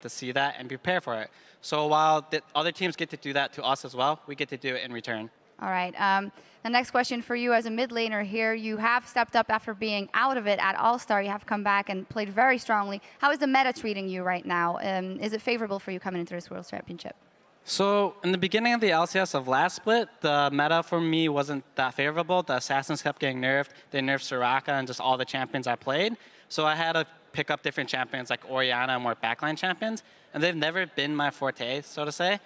to see that and prepare for it. So while the other teams get to do that to us as well, we get to do it in return. All right. The next question for you as a mid laner here. You have stepped up after being out of it at All-Star. You have come back and played very strongly. How is the meta treating you right now? Is it favorable for you coming into this World Championship? So in the beginning of the LCS of last split, the meta for me wasn't that favorable. The assassins kept getting nerfed. They nerfed Soraka and just all the champions I played. So I had to pick up different champions like Orianna and more backline champions. And they've never been my forte, so to say.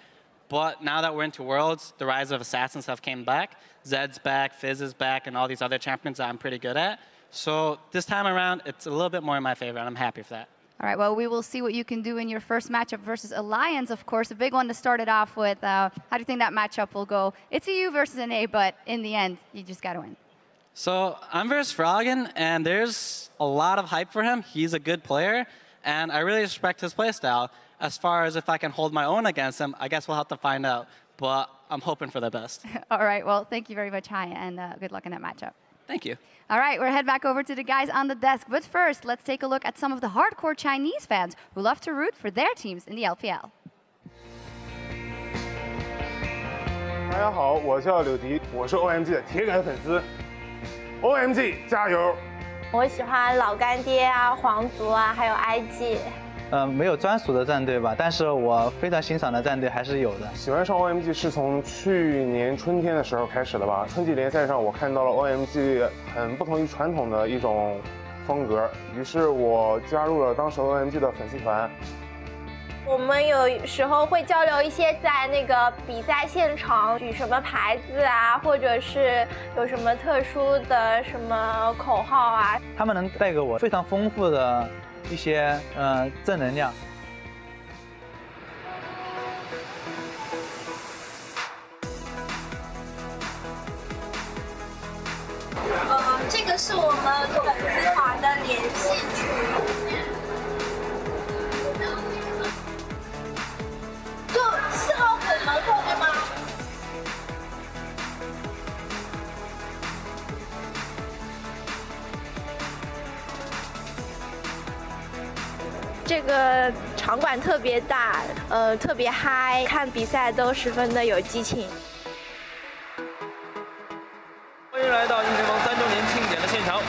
But now that we're into Worlds, the rise of assassins have came back. Zed's back, Fizz is back, and all these other champions that I'm pretty good at. So this time around, it's a little bit more in my favor, and I'm happy for that. All right, well, we will see what you can do in your first matchup versus Alliance, of course. A big one to start it off with. How do you think that matchup will go? It's a you versus an A, but in the end, you just got to win. So I'm versus Froggen, and there's a lot of hype for him. He's a good player, and I really respect his playstyle. As far as if I can hold my own against him, I guess we'll have to find out. But I'm hoping for the best. All right, well, thank you very much, Hai, and good luck in that matchup. Thank you. All right, we'll head back over to the guys on the desk. But first, let's take a look at some of the hardcore Chinese fans who love to root for their teams in the LPL. 大家好，我叫柳迪，我是 OMG 的铁杆粉丝。OMG 加油！我喜欢老干爹啊、皇族啊，还有 IG。没有专属的战队吧，但是我非常欣赏的战队还是有的。喜欢上 OMG 是从去年春天的时候开始的吧。春季联赛上，我看到了 OMG 很不同于传统的一种风格，于是我加入了当时 OMG 的粉丝团。我们有时候会交流一些在那个比赛现场举什么牌子啊，或者是有什么特殊的什么口号啊。他们能带给我非常丰富的一些正能量。这个是我们粉丝团的联系群。4号口门口对吗？这个场馆特别大，特别嗨，看比赛都十分的有激情。欢迎来到英雄盟3周年庆典的现场。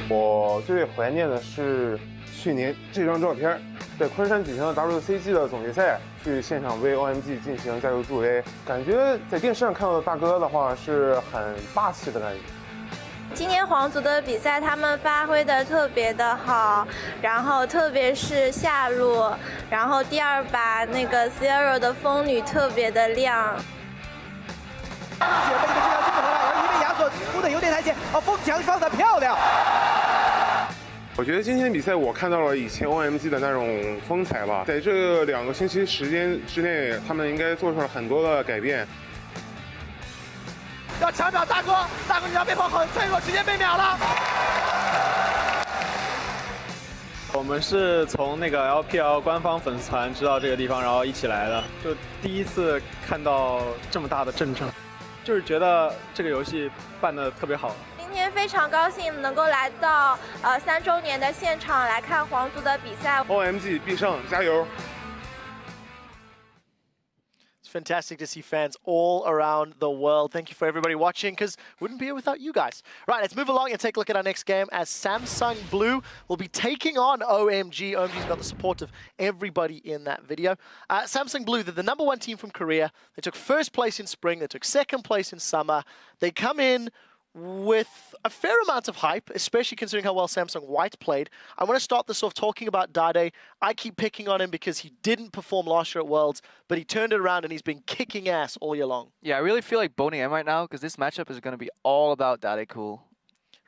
我最怀念的是去年这张照片。 在昆山举行的 WCG 的总决赛，去现场为 OMG 进行加油助威，感觉在电视上看到的大哥的话是很霸气的感觉。今年皇族的比赛，他们发挥的特别的好，然后特别是下路，然后第2把那个 Zero 的风女特别的亮。雪被这个治疗清楚回来，而一位亚索出的有点太险，风墙放得漂亮。 我觉得今天比赛我看到了以前 OMG 的那种风采吧，在这2个星期时间之内，他们应该做出了很多的改变。要抢秒大哥，大哥你要被迫很脆弱，直接被秒了。我们是从那个 LPL 官方粉丝团知道这个地方，然后一起来的，就第一次看到这么大的阵仗，就是觉得这个游戏办得特别好。 今天非常高兴能够来到3周年的现场来看皇族的比赛。OMG 必胜，加油！ It's fantastic to see fans all around the world. Thank you for everybody watching, because wouldn't be here without you guys. Right, let's move along and take a look at our next game as Samsung Blue will be taking on OMG. OMG's got the support of everybody in that video. Samsung Blue, they're the #1 team from Korea. They took 1st place in spring, they took 2nd place in summer. They come in with a fair amount of hype, especially considering how well Samsung White played. I want to start this off talking about Dade. I keep picking on him because he didn't perform last year at Worlds, but he turned it around and he's been kicking ass all year long. Yeah, I really feel like boning M right now because this matchup is going to be all about Dade Cool.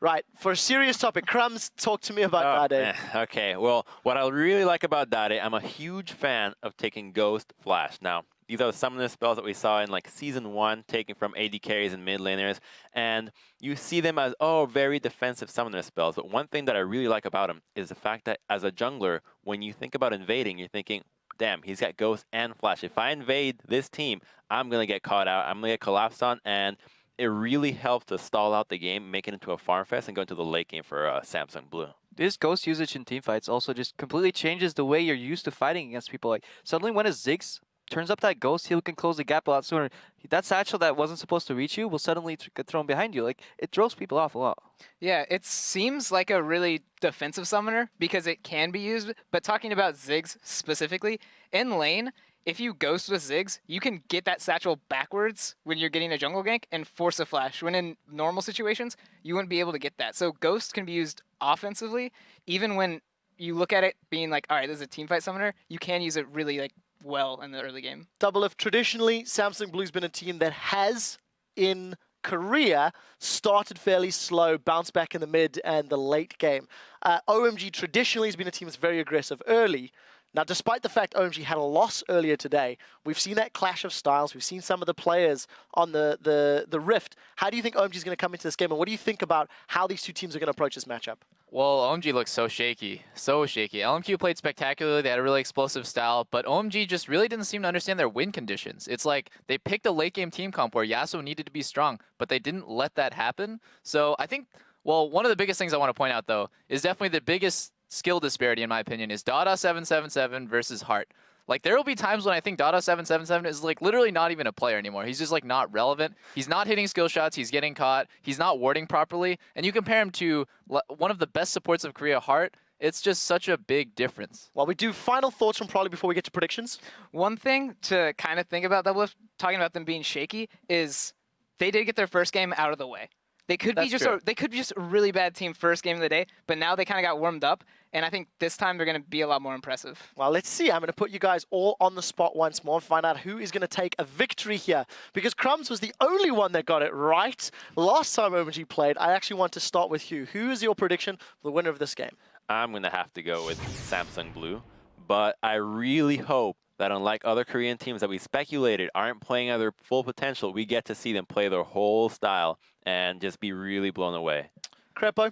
Right, for a serious topic, Crumbs, talk to me about Dade. Okay, well, what I really like about Dade, I'm a huge fan of taking Ghost Flash. Now, these are some of the spells that we saw in like Season 1, taken from AD carries and mid laners, and you see them as, oh, very defensive summoner spells, but one thing that I really like about him is the fact that as a jungler, when you think about invading, you're thinking, damn, he's got Ghost and Flash. If I invade this team, I'm going to get caught out, I'm going to get collapsed on, and it really helped to stall out the game, make it into a farm fest, and go into the late game for Samsung Blue. This ghost usage in teamfights also just completely changes the way you're used to fighting against people. Like, suddenly when a Ziggs turns up that ghost, he can close the gap a lot sooner. That satchel that wasn't supposed to reach you will suddenly get thrown behind you. Like, it throws people off a lot. Yeah, it seems like a really defensive summoner because it can be used, but talking about Ziggs specifically, in lane, if you ghost with Ziggs, you can get that satchel backwards when you're getting a jungle gank and force a flash. When in normal situations, you wouldn't be able to get that. So ghost can be used offensively, even when you look at it being like, all right, this is a teamfight summoner, you can use it really like well in the early game. Double F, traditionally, Samsung Blue's been a team that has, in Korea, started fairly slow, bounced back in the mid and the late game. OMG traditionally has been a team that's very aggressive early. Now, despite the fact OMG had a loss earlier today, we've seen that clash of styles. We've seen some of the players on the Rift. How do you think OMG is going to come into this game, and what do you think about how these two teams are going to approach this matchup? Well, OMG looks so shaky, so shaky. LMQ played spectacularly. They had a really explosive style, but OMG just really didn't seem to understand their win conditions. It's like they picked a late game team comp where Yasuo needed to be strong, but they didn't let that happen. So I think, well, one of the biggest things I want to point out, though, is definitely the biggest skill disparity, in my opinion, is Dada 777 versus Heart. Like, there will be times when I think Dada 777 is, like, literally not even a player anymore. He's just, like, not relevant. He's not hitting skill shots. He's getting caught. He's not warding properly. And you compare him to one of the best supports of Korea, Heart. It's just such a big difference. Well, we do final thoughts from Probably before we get to predictions. One thing to kind of think about Double F, talking about them being shaky, is they did get their first game out of the way. They could be just a really bad team first game of the day, but now they kind of got warmed up, and I think this time they're going to be a lot more impressive. Well, let's see. I'm going to put you guys all on the spot once more and find out who is going to take a victory here, because Crumbs was the only one that got it right last time OMG played. I actually want to start with Hugh. Who is your prediction for the winner of this game? I'm going to have to go with Samsung Blue, but I really hope that unlike other Korean teams that we speculated aren't playing at their full potential, we get to see them play their whole style and just be really blown away. Crepo?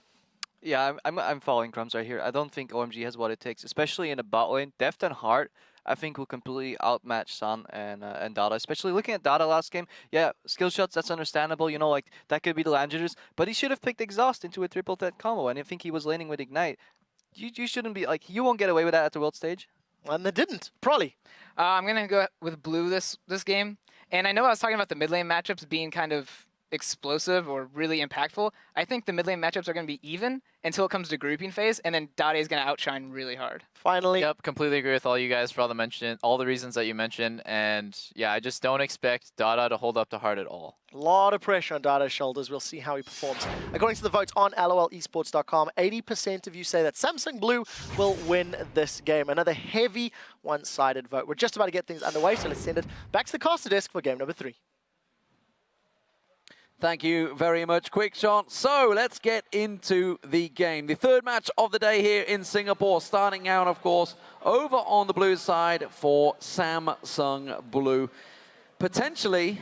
Yeah, I'm following Crumbs right here. I don't think OMG has what it takes, especially in a bot lane. Deft and Heart, I think, will completely outmatch Sun and Dada, especially looking at Dada last game. Yeah, skill shots, that's understandable. You know, like, that could be the land jitters, but he should have picked Exhaust into a triple threat combo, and I think he was laning with Ignite. You shouldn't be, like, you won't get away with that at the world stage. And they didn't. Probably. I'm going to go with Blue this game. And I know I was talking about the mid lane matchups being kind of explosive or really impactful. I think the mid lane matchups are going to be even until it comes to grouping phase, and then Dade is going to outshine really hard. Finally. Yep, completely agree with all you guys for all the reasons that you mentioned. And yeah, I just don't expect Dada to hold up to Heart at all. A lot of pressure on Dada's shoulders. We'll see how he performs. According to the votes on lolesports.com, 80% of you say that Samsung Blue will win this game. Another heavy one-sided vote. We're just about to get things underway, so let's send it back to the caster desk for game number 3. Thank you very much, Quick Shot. So let's get into the game. The third match of the day here in Singapore, starting out, of course, over on the blue side for Samsung Blue. Potentially,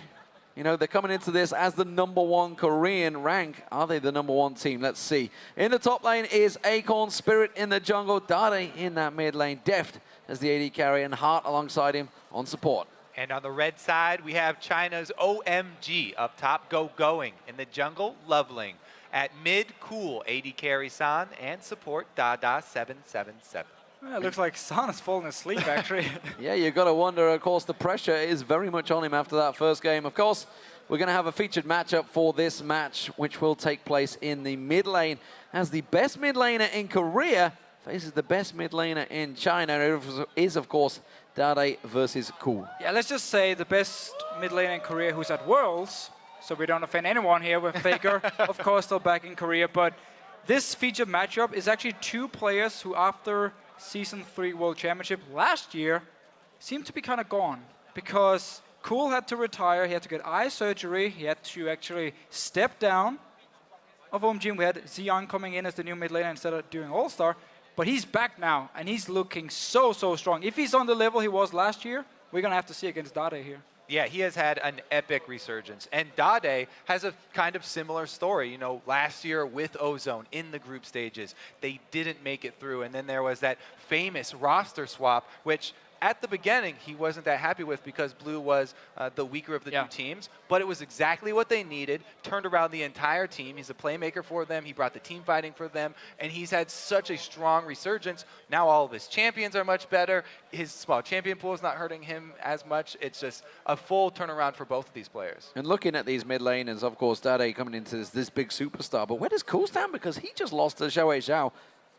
you know, they're coming into this as the #1 Korean rank. Are they the #1 team? Let's see. In the top lane is Acorn, Spirit in the jungle, Dade in that mid lane, Deft as the AD carry, and Heart alongside him on support. And on the red side, we have China's OMG up top, going. In the jungle, Loveling. At mid, Cool, AD carry San, and support Dada 777. Well, it looks like San has fallen asleep, actually. Yeah, you've got to wonder. Of course, the pressure is very much on him after that first game. Of course, we're going to have a featured matchup for this match, which will take place in the mid lane, as the best mid laner in Korea faces the best mid laner in China. It is, of course, Dade versus Cool. Yeah, let's just say the best mid lane in Korea who's at Worlds, so we don't offend anyone here with Faker, of course, still back in Korea. But this featured matchup is actually two players who, after Season 3 World Championship last year, seem to be kind of gone. Because Cool had to retire, he had to get eye surgery, he had to actually step down of OMG. We had Xion coming in as the new mid laner instead of doing All-Star. But he's back now, and he's looking so strong. If he's on the level he was last year, we're going to have to see against Dade here. Yeah, he has had an epic resurgence. And Dade has a kind of similar story. You know, last year with Ozone in the group stages, they didn't make it through. And then there was that famous roster swap, which at the beginning, he wasn't that happy with because Blue was the weaker of the two teams, but it was exactly what they needed, turned around the entire team. He's a playmaker for them. He brought the team fighting for them, and he's had such a strong resurgence. Now all of his champions are much better. His small champion pool is not hurting him as much. It's just a full turnaround for both of these players. And looking at these mid laners, of course, Dade coming into this big superstar, but where does Cool stand? Because he just lost to Xiao Zhao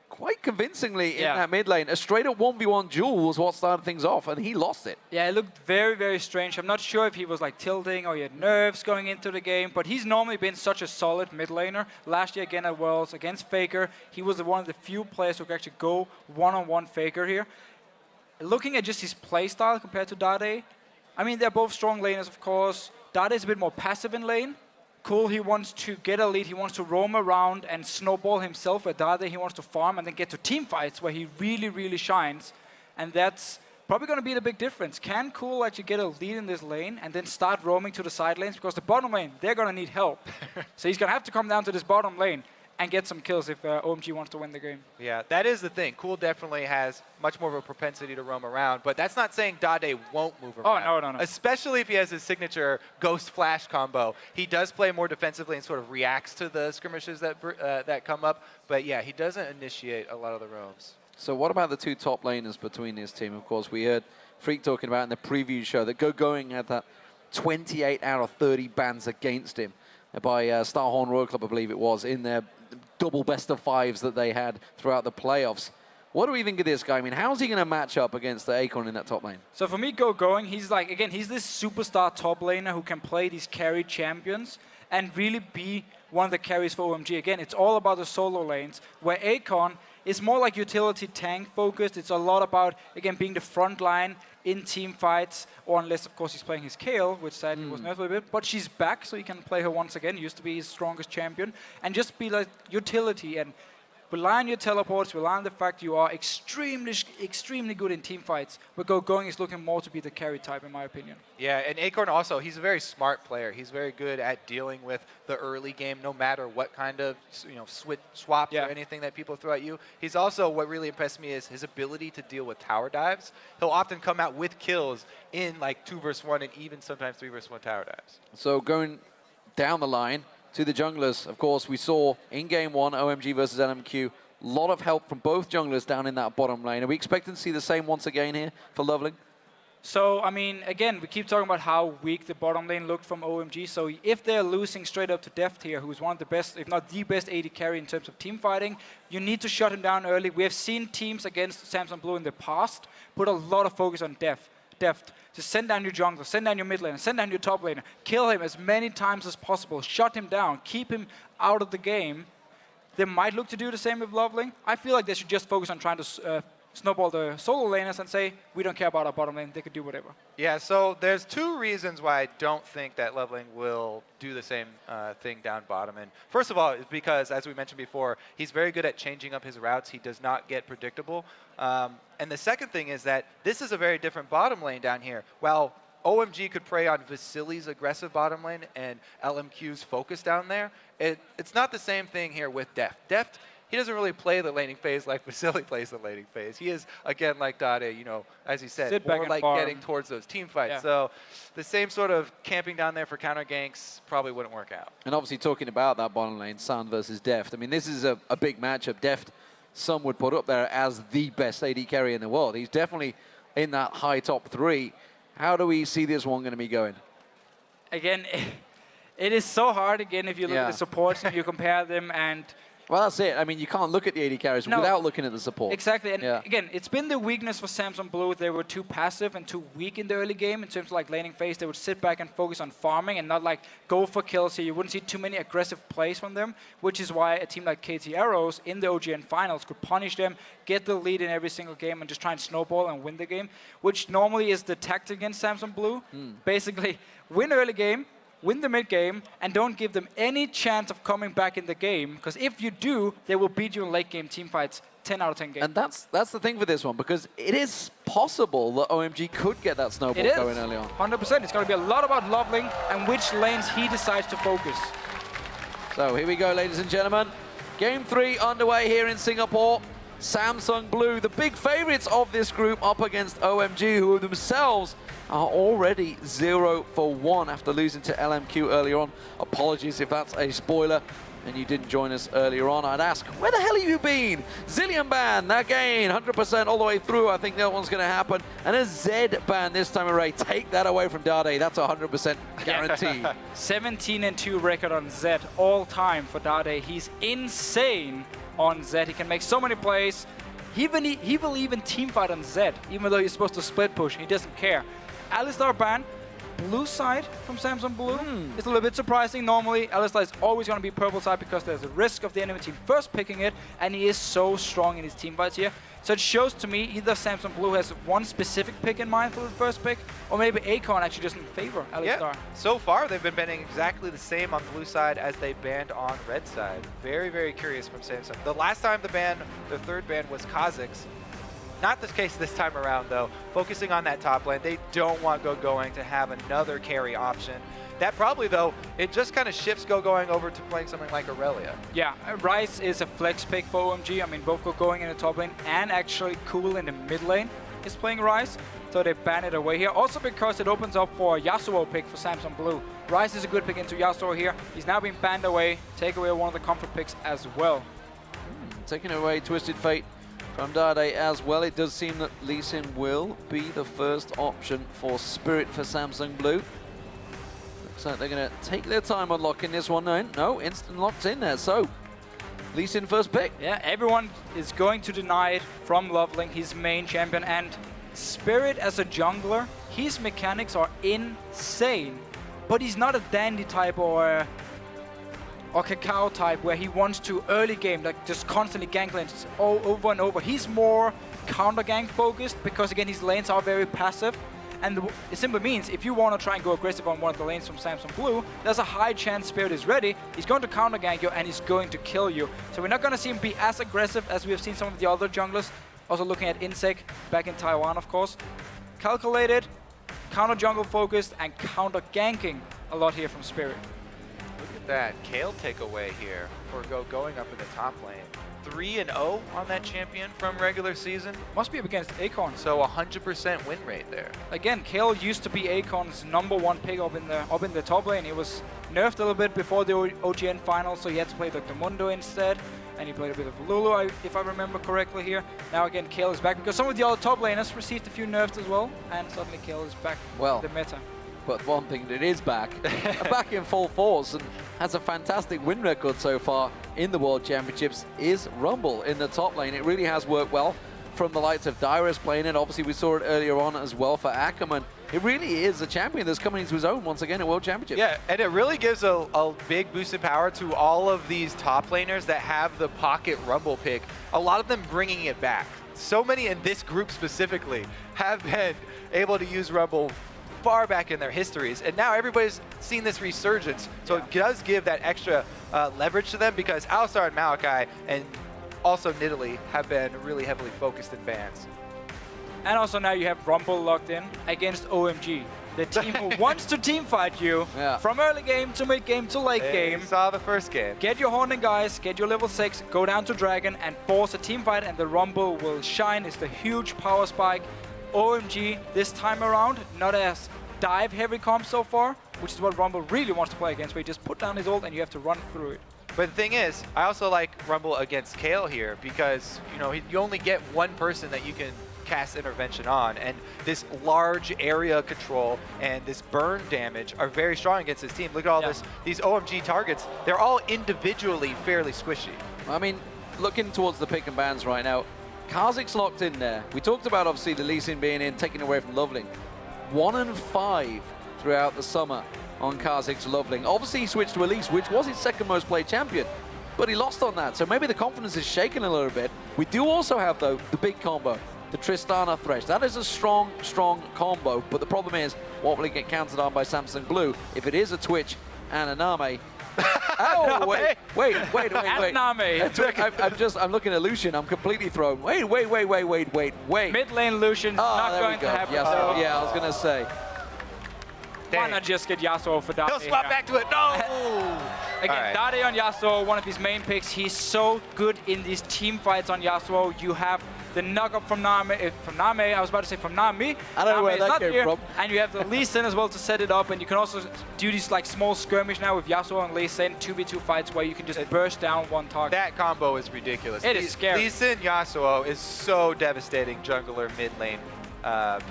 quite convincingly in that mid lane. A straight-up 1v1 duel was what started things off, and he lost it. Yeah, it looked very, very strange. I'm not sure if he was like tilting or he had nerves going into the game, but he's normally been such a solid mid laner. Last year again at Worlds against Faker, he was one of the few players who could actually go one-on-one Faker here. Looking at just his playstyle compared to Dade, I mean, they're both strong laners, of course. Dade is a bit more passive in lane. Cool, he wants to get a lead, he wants to roam around and snowball himself. At Dade, he wants to farm and then get to team fights where he really, really shines. And that's probably going to be the big difference. Can Cool actually get a lead in this lane and then start roaming to the side lanes? Because the bottom lane, they're going to need help. So he's going to have to come down to this bottom lane and get some kills if OMG wants to win the game. Yeah, that is the thing. Cool definitely has much more of a propensity to roam around, but that's not saying Dade won't move around. Oh, no. Especially if he has his signature Ghost Flash combo. He does play more defensively and sort of reacts to the skirmishes that that come up, but yeah, he doesn't initiate a lot of the roams. So what about the two top laners between his team? Of course, we heard Freak talking about in the preview show that Going had that 28 out of 30 bans against him by Starhorn Royal Club, I believe it was, in their double best of fives that they had throughout the playoffs. What do we think of this guy? I mean, how's he going to match up against the Acorn in that top lane? So for me, Going, he's like, again, he's this superstar top laner who can play these carry champions and really be one of the carries for OMG. Again, it's all about the solo lanes, where Acorn is more like utility tank focused. It's a lot about, again, being the front line in team fights, or unless, of course, he's playing his Kale, which sadly was nerfed a little bit. But she's back, so he can play her once again. Used to be his strongest champion. And just be like utility and rely on your teleports, rely on the fact you are extremely good in team fights. But Going is looking more to be the carry type, in my opinion. Yeah, and Acorn also, he's a very smart player. He's very good at dealing with the early game, no matter what kind of swaps or anything that people throw at you. He's also, what really impressed me is his ability to deal with tower dives. He'll often come out with kills in like 2 versus 1 and even sometimes 3 versus 1 tower dives. So going down the line to the junglers, of course, we saw in game 1, OMG versus LMQ, a lot of help from both junglers down in that bottom lane. Are we expecting to see the same once again here for Loveling? So, I mean, again, we keep talking about how weak the bottom lane looked from OMG. So if they're losing straight up to Deft here, who's one of the best, if not the best AD carry in terms of team fighting, you need to shut him down early. We have seen teams against Samsung Blue in the past put a lot of focus on Deft. Just send down your jungler, send down your mid laner, send down your top laner, kill him as many times as possible, shut him down, keep him out of the game. They might look to do the same with Loveling. I feel like they should just focus on trying to snowball the solo laners and say, we don't care about our bottom lane, they could do whatever. Yeah, so there's 2 reasons why I don't think that Loveling will do the same thing down bottom. And first of all, it's because, as we mentioned before, he's very good at changing up his routes. He does not get predictable. And the second thing is that this is a very different bottom lane down here. While OMG could prey on Vasili's aggressive bottom lane and LMQ's focus down there, it's not the same thing here with Deft. He doesn't really play the laning phase like Vasili plays the laning phase. He is, again, like Dade, as he said, more like getting towards those team fights. Yeah. So the same sort of camping down there for counter ganks probably wouldn't work out. And obviously talking about that bottom lane, Sun versus Deft. I mean, this is a big matchup. Deft, some would put up there as the best AD carry in the world. He's definitely in that high top 3. How do we see this one going to be going? Again, it is so hard, again, if you look at the supports and you compare them and... Well, that's it. I mean, you can't look at the AD carries without looking at the support. Exactly. And again, it's been the weakness for Samsung Blue. They were too passive and too weak in the early game in terms of like laning phase. They would sit back and focus on farming and not like go for kills here. You wouldn't see too many aggressive plays from them, which is why a team like KT Arrows in the OGN finals could punish them, get the lead in every single game and just try and snowball and win the game, which normally is the tactic against Samsung Blue. Basically, win early game, win the mid game, and don't give them any chance of coming back in the game, because if you do, they will beat you in late game team fights 10 out of 10 games. And that's the thing for this one, because it is possible that OMG could get that snowball going early on. 100%. It's going to be a lot about Loveling and which lanes he decides to focus. So here we go, ladies and gentlemen. Game 3 underway here in Singapore. Samsung Blue, the big favorites of this group, up against OMG, who themselves are already 0 for 1 after losing to LMQ earlier on. Apologies if that's a spoiler and you didn't join us earlier on. I'd ask, where the hell have you been? Zillion ban, again, 100% all the way through. I think that one's going to happen. And a Z ban this time array. Take that away from Dade. That's 100% guaranteed. 17-2 record on Z all time for Dade. He's insane on Z. He can make so many plays. He will even teamfight on Z, even though he's supposed to split push. He doesn't care. Alistar ban. Blue side from Samsung Blue. It's a little bit surprising. Normally, Alistar is always going to be purple side because there's a risk of the enemy team first picking it, and he is so strong in his team fights here. So it shows to me either Samsung Blue has one specific pick in mind for the first pick, or maybe Akon actually doesn't favor Alistar. Yeah. So far, they've been banning exactly the same on blue side as they banned on red side. Very, very curious from Samsung. The last time the third ban was Kha'Zix. Not the case this time around, though. Focusing on that top lane, they don't want Going to have another carry option. That probably, though, it just kind of shifts Going over to playing something like Aurelia. Yeah, Ryze is a flex pick for OMG. I mean, both Going in the top lane and actually Cool in the mid lane is playing Ryze. So they ban it away here. Also because it opens up for a Yasuo pick for Samsung Blue. Ryze is a good pick into Yasuo here. He's now being banned away. Take away one of the comfort picks as well. Taking away Twisted Fate from Dade as well. It does seem that Lee Sin will be the first option for Spirit for Samsung Blue. Looks like they're going to take their time unlocking this one. No, instant locked in there. So, Lee Sin first pick. Yeah, everyone is going to deny it from Loveling, his main champion. And Spirit as a jungler, his mechanics are insane. But he's not a Dandy type or Cacao type where he wants to early game, like just constantly gank lanes over and over. He's more counter gank focused because again his lanes are very passive, and it simply means if you want to try and go aggressive on one of the lanes from Samsung Blue, there's a high chance Spirit is ready. He's going to counter gank you and he's going to kill you. So we're not going to see him be as aggressive as we have seen some of the other junglers. Also looking at Insec back in Taiwan, of course. Calculated, counter jungle focused, and counter ganking a lot here from Spirit. Look at that Kale takeaway here for Going up in the top lane. 3-0 on that champion from regular season. Must be up against Akon. So 100% win rate there. Again, Kale used to be Akon's #1 pick up in the top lane. He was nerfed a little bit before the OGN finals, so he had to play Dr. Mundo instead. And he played a bit of Lulu, if I remember correctly here. Now again, Kale is back because some of the other top laners received a few nerfs as well, and suddenly Kale is back in the meta. But one thing that is back, back in full force and has a fantastic win record so far in the World Championships is Rumble in the top lane. It really has worked well from the likes of Dyrus playing it. Obviously, we saw it earlier on as well for Ackerman. It really is a champion that's coming into his own once again at World Championships. Yeah, and it really gives a big boost in power to all of these top laners that have the pocket Rumble pick. A lot of them bringing it back. So many in this group specifically have been able to use Rumble far back in their histories, and now everybody's seen this resurgence, so it does give that extra leverage to them because Alistar and Maokai and also Nidalee have been really heavily focused in bans. And also now you have Rumble locked in against OMG, the team who wants to teamfight you from early game to mid game to late game. Saw the first game. Get your Haunting guys, get your level 6, go down to Dragon and force a teamfight, and the Rumble will shine. It's the huge power spike. OMG this time around, not as dive heavy comp so far, which is what Rumble really wants to play against, where he just put down his ult and you have to run through it. But the thing is, I also like Rumble against Kale here because, you know, you only get one person that you can cast intervention on, and this large area control and this burn damage are very strong against his team. Look at all these OMG targets. They're all individually fairly squishy. I mean, looking towards the pick and bans right now, Kha'Zix locked in there. We talked about obviously the Lee Sin being in, taken away from Loveling. 1-5 throughout the summer on Kha'Zix Loveling. Obviously he switched to Elise, which was his second most played champion, but he lost on that, so maybe the confidence is shaken a little bit. We do also have, though, the big combo, the Tristana Thresh. That is a strong, strong combo, but the problem is, what will it get countered on by Samsung Blue? If it is a Twitch and a Name, oh, wait. I'm looking at Lucian. I'm completely thrown. Wait. Mid lane Lucian's not going to happen. Yes, yeah, I was going to say. Why not just get Yasuo for Dade? He'll swap back to it. No! Again, Dade on Yasuo, one of his main picks. He's so good in these team fights on Yasuo. You have the knock-up from Nami, I was about to say from Nami. I don't know where that came from. And you have the Lee Sin as well to set it up, and you can also do these like small skirmish now with Yasuo and Lee Sin, 2v2 fights where you can just burst down one target. That combo is ridiculous. It is scary. Lee Sin Yasuo is so devastating jungler mid lane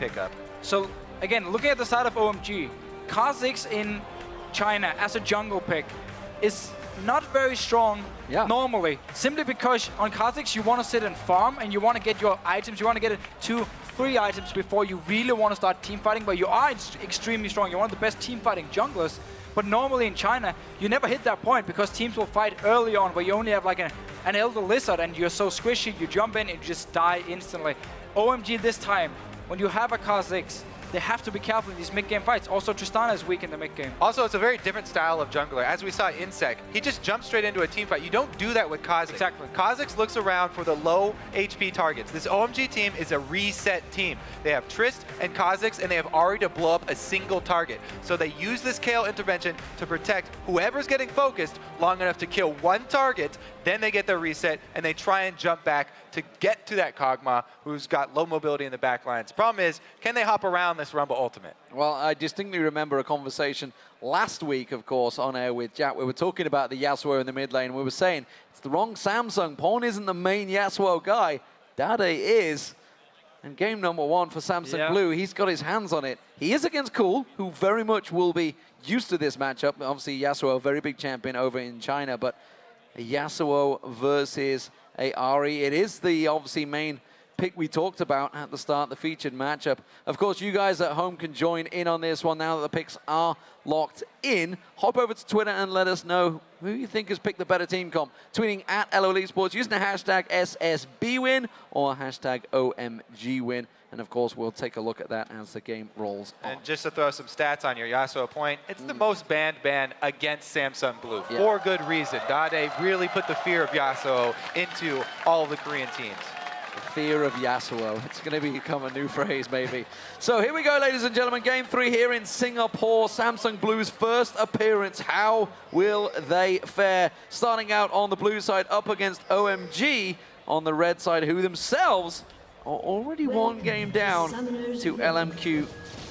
pickup. So again, looking at the side of OMG, Kha'Zix in China as a jungle pick is not very strong normally, simply because on Kha'Zix you want to sit and farm and you want to get your items, you want to get 2-3 items before you really want to start team fighting, but you are extremely strong. You're one of the best team fighting junglers, but normally in China you never hit that point because teams will fight early on where you only have like an Elder Lizard and you're so squishy, you jump in and you just die instantly. OMG this time, when you have a Kha'Zix, they have to be careful in these mid-game fights. Also, Tristana is weak in the mid-game. Also, it's a very different style of jungler. As we saw Insect, he just jumps straight into a team fight. You don't do that with Kha'Zix. Exactly. Kha'Zix looks around for the low HP targets. This OMG team is a reset team. They have Trist and Kha'Zix, and they have Ahri to blow up a single target. So they use this Kayle intervention to protect whoever's getting focused long enough to kill one target. Then they get their reset, and they try and jump back to get to that Kog'Maw, who's got low mobility in the back lines. Problem is, can they hop around this Rumble Ultimate? Well, I distinctly remember a conversation last week, of course, on air with Jack. We were talking about the Yasuo in the mid lane. We were saying it's the wrong Samsung. Pawn isn't the main Yasuo guy. Dade is. And game number 1 for Samsung Blue, he's got his hands on it. He is against Cool, who very much will be used to this matchup. Obviously, Yasuo, a very big champion over in China, but a Yasuo versus a Ahri. It is the obviously main pick we talked about at the start, the featured matchup. Of course, you guys at home can join in on this one now that the picks are locked in. Hop over to Twitter and let us know who you think has picked the better team comp. Tweeting at LOL Esports using the hashtag SSBWin or hashtag OMGWin. And of course, we'll take a look at that as the game rolls on. And just to throw some stats on your Yasuo point, it's the most banned ban against Samsung Blue for good reason. Dade really put the fear of Yasuo into all of the Korean teams. The fear of Yasuo. It's going to become a new phrase, maybe. So here we go, ladies and gentlemen. Game 3 here in Singapore. Samsung Blue's first appearance. How will they fare? Starting out on the blue side, up against OMG on the red side, who themselves are already one game down to LMQ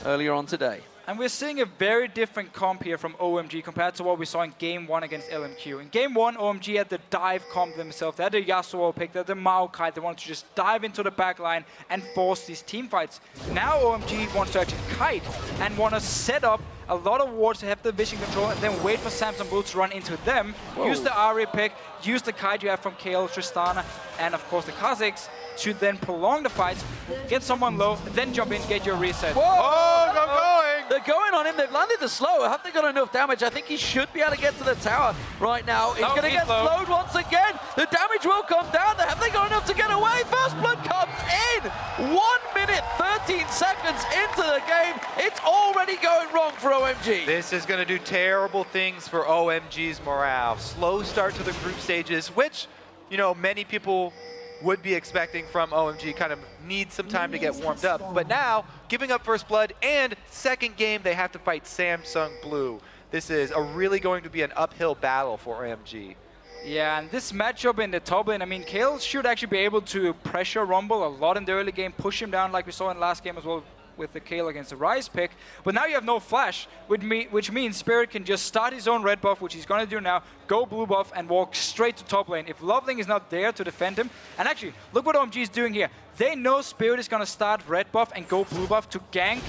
earlier on today. And we're seeing a very different comp here from OMG compared to what we saw in Game 1 against LMQ. In Game 1, OMG had the dive comp themselves. They had the Yasuo pick, they had the Maokai. They wanted to just dive into the backline and force these team fights. Now OMG wants to actually kite and want to set up a lot of wards to have the vision control and then wait for Samsung Blue to run into them. Whoa. Use the Ahri pick, use the kite you have from Kayle, Tristana, and of course the Kha'Zix to then prolong the fights, get someone low, then jump in, get your reset. Whoa! Oh, I'm going! They're going on him. They've landed the slow. Have they got enough damage? I think he should be able to get to the tower right now. He's going to get slowed once again. The damage will come down. Have they got enough to get away? First blood comes in. 1 minute, 13 seconds into the game. It's already going wrong for OMG. This is going to do terrible things for OMG's morale. Slow start to the group stages, which, you know, many people would be expecting from OMG, kind of need some time to get warmed up. But now, giving up first blood and second game, they have to fight Samsung Blue. This is really going to be an uphill battle for OMG. Yeah, and this matchup in the top lane, I mean, Kayle should actually be able to pressure Rumble a lot in the early game, push him down like we saw in the last game as well with the Kayle against the Ryze pick. But now you have no flash, which means Spirit can just start his own red buff, which he's going to do now, go blue buff, and walk straight to top lane. If Loveling is not there to defend him, and actually, look what OMG is doing here. They know Spirit is going to start red buff and go blue buff to gank,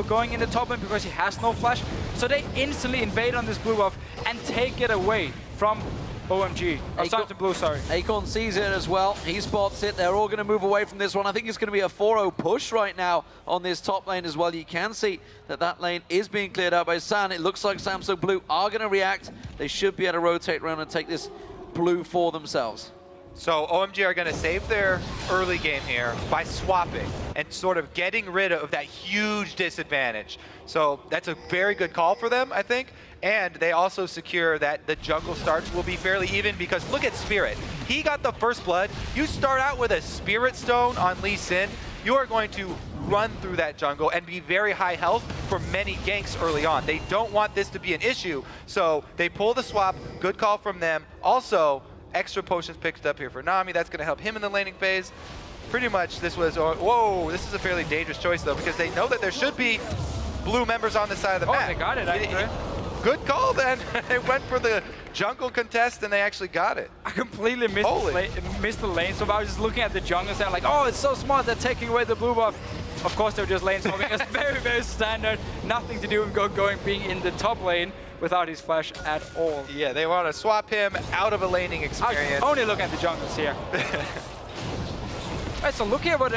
going in the top lane because he has no flash. So they instantly invade on this blue buff and take it away from OMG. Samsung Blue, sorry. Acorn sees it as well. He spots it. They're all going to move away from this one. I think it's going to be a 4-0 push right now on this top lane as well. You can see that that lane is being cleared out by San. It looks like Samsung Blue are going to react. They should be able to rotate around and take this blue for themselves. So OMG are going to save their early game here by swapping and sort of getting rid of that huge disadvantage. So that's a very good call for them, I think. And they also secure that the jungle starts will be fairly even because look at Spirit. He got the first blood. You start out with a Spirit Stone on Lee Sin. You are going to run through that jungle and be very high health for many ganks early on. They don't want this to be an issue, so they pull the swap. Good call from them. Also, extra potions picked up here for Nami. That's going to help him in the laning phase. Pretty much this was, whoa, this is a fairly dangerous choice though, because they know that there should be blue members on the side of the map. Oh, they got it, actually. Good call then. They went for the jungle contest and they actually got it. I completely missed the lane, so I was just looking at the jungle and like, oh, it's so smart, they're taking away the blue buff. Of course, they're just lane swapping. It's very, very standard. Nothing to do with going being in the top lane without his flash at all. Yeah, they want to swap him out of a laning experience. I only look at the jungles here. Right, so look at what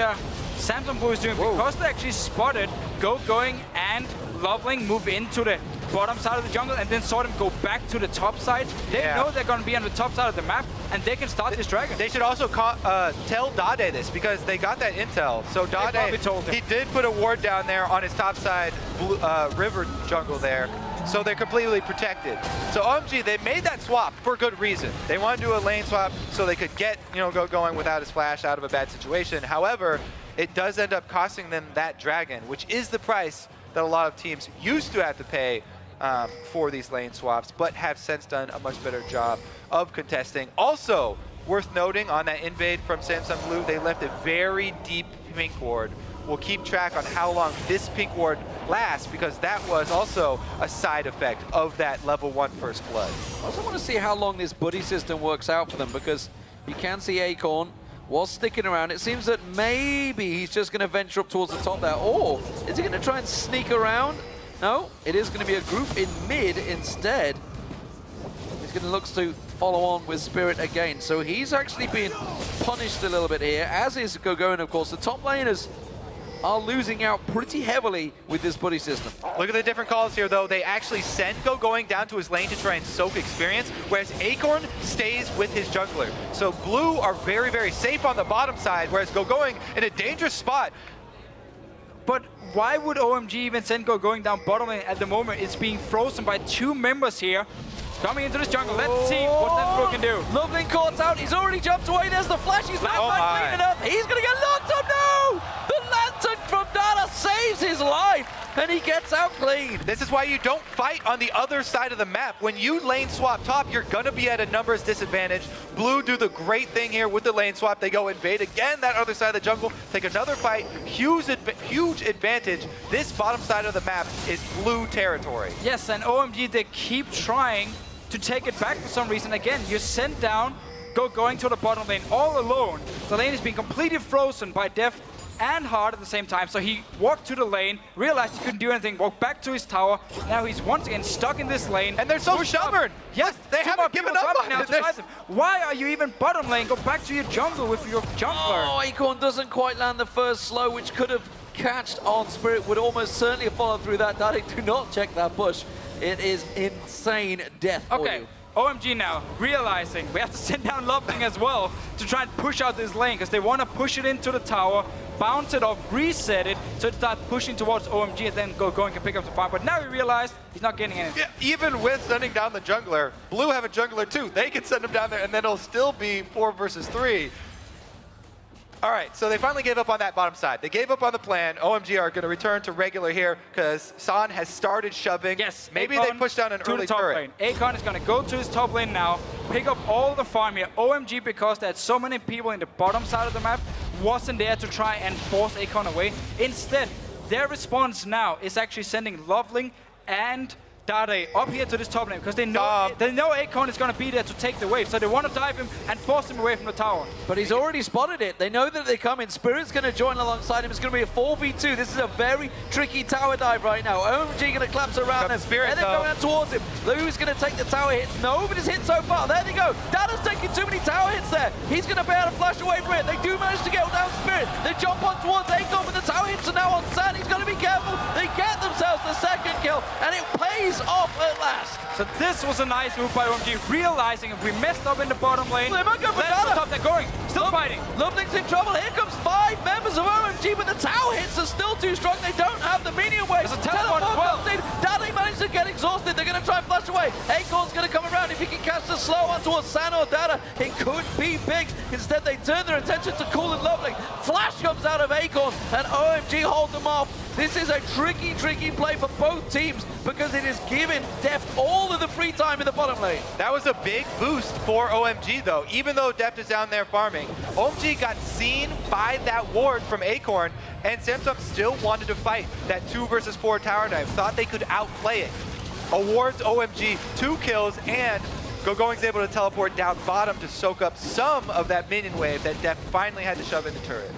Samsung Blue is doing. Whoa. Because they actually spotted going and Loveling move into the bottom side of the jungle and then saw them go back to the top side. They know they're going to be on the top side of the map and they can start this dragon. They should also tell Dade this because they got that intel. So Dade, he did put a ward down there on his top side river jungle there. So they're completely protected. So OMG, they made that swap for a good reason. They wanted to do a lane swap so they could get, going without his flash out of a bad situation. However, it does end up costing them that dragon, which is the price that a lot of teams used to have to pay for these lane swaps, but have since done a much better job of contesting. Also, worth noting on that invade from Samsung Blue, they left a very deep pink ward. We'll keep track on how long this pink ward lasts because that was also a side effect of that level 1 first blood. I also want to see how long this buddy system works out for them because you can see Acorn was sticking around. It seems that maybe he's just going to venture up towards the top there. Or is he going to try and sneak around? No, it is going to be a group in mid instead. He's going to look to follow on with Spirit again. So he's actually being punished a little bit here, as is Gogoin, of course. The top laners are losing out pretty heavily with this buddy system. Look at the different calls here, though. They actually send going down to his lane to try and soak experience, whereas Acorn stays with his jungler. So Blue are very, very safe on the bottom side, whereas going in a dangerous spot. But why would OMG even send going down bottom lane at the moment? It's being frozen by 2 members here. Coming into this jungle, let's see what that Blue can do. Loveling caught out, he's already jumped away, there's the flash, he's not clean enough, he's gonna get locked up, no! The Lantern from Dada saves his life, and he gets out clean. This is why you don't fight on the other side of the map. When you lane swap top, you're gonna be at a numbers disadvantage. Blue do the great thing here with the lane swap. They go invade again that other side of the jungle, take another fight, huge advantage. This bottom side of the map is Blue territory. Yes, and OMG, they keep trying to take it back for some reason. Again, you're sent down, going to the bottom lane all alone. The lane is being completely frozen by Deft and Hard at the same time. So he walked to the lane, realized he couldn't do anything, walked back to his tower. Now he's once again stuck in this lane. And they're so stubborn. Yes, they haven't given up on it. Why are you even bottom lane? Go back to your jungle with your jungler. Oh, Acorn doesn't quite land the first slow, which could have catched on. Spirit would almost certainly have followed through that. Daddy, do not check that push. It is insane death for you. OMG now realizing we have to send down Loveling as well to try and push out this lane because they want to push it into the tower, bounce it off, reset it, so it starts pushing towards OMG and then going and pick up the farm. But now he realized he's not getting anything. Yeah, even with sending down the jungler, Blue have a jungler too. They can send him down there and then it'll still be 4 versus 3. All right, so they finally gave up on that bottom side. They gave up on the plan. OMG are going to return to regular here because San has started shoving. Yes, maybe Akon they push down an early turret. Akon is going to go to his top lane now, pick up all the farm here. OMG, because there's so many people in the bottom side of the map, wasn't there to try and force Akon away. Instead, their response now is actually sending Loveling and Dade up here to this top lane because they know Akon is going to be there to take the wave, so they want to dive him and force him away from the tower. But he's already spotted it. They know that they come in. Spirit's going to join alongside him. It's going to be a 4v2. This is a very tricky tower dive right now. OMG going to collapse around him. Spirit, and they're going out towards him. Lou's going to take the tower hits. Nobody's hit so far. There they go. Dada's taking too many tower hits there. He's going to be able to flash away from it. They do manage to get down Spirit. They jump on towards Akon, but the tower hits are now on San. He's got to be careful. They get themselves the second kill, and it pays off at last. So this was a nice move by OMG, realizing if we messed up in the bottom lane, they might go for Dada. Top, they're going, still fighting. Loveling's in trouble. Here comes 5 members of OMG, but the tower hits are still too strong. They don't have the medium wave. There's a teleport as well. Dada managed to get exhausted. They're going to try and flash flash away. Acorn's going to come around. If he can catch the slow on towards San or Dada, it could be big. Instead, they turn their attention to Cool and Lovely. Flash comes out of Acorn, and OMG hold them off. This is a tricky, tricky play for both teams because it is giving Deft all of the free time in the bottom lane. That was a big boost for OMG, though. Even though Deft is down there farming, OMG got seen by that ward from Acorn, and Samsung still wanted to fight that 2 versus 4 tower dive. Thought they could outplay it. Awards OMG 2 kills, and Gogoing's able to teleport down bottom to soak up some of that minion wave that Deft finally had to shove in the turret.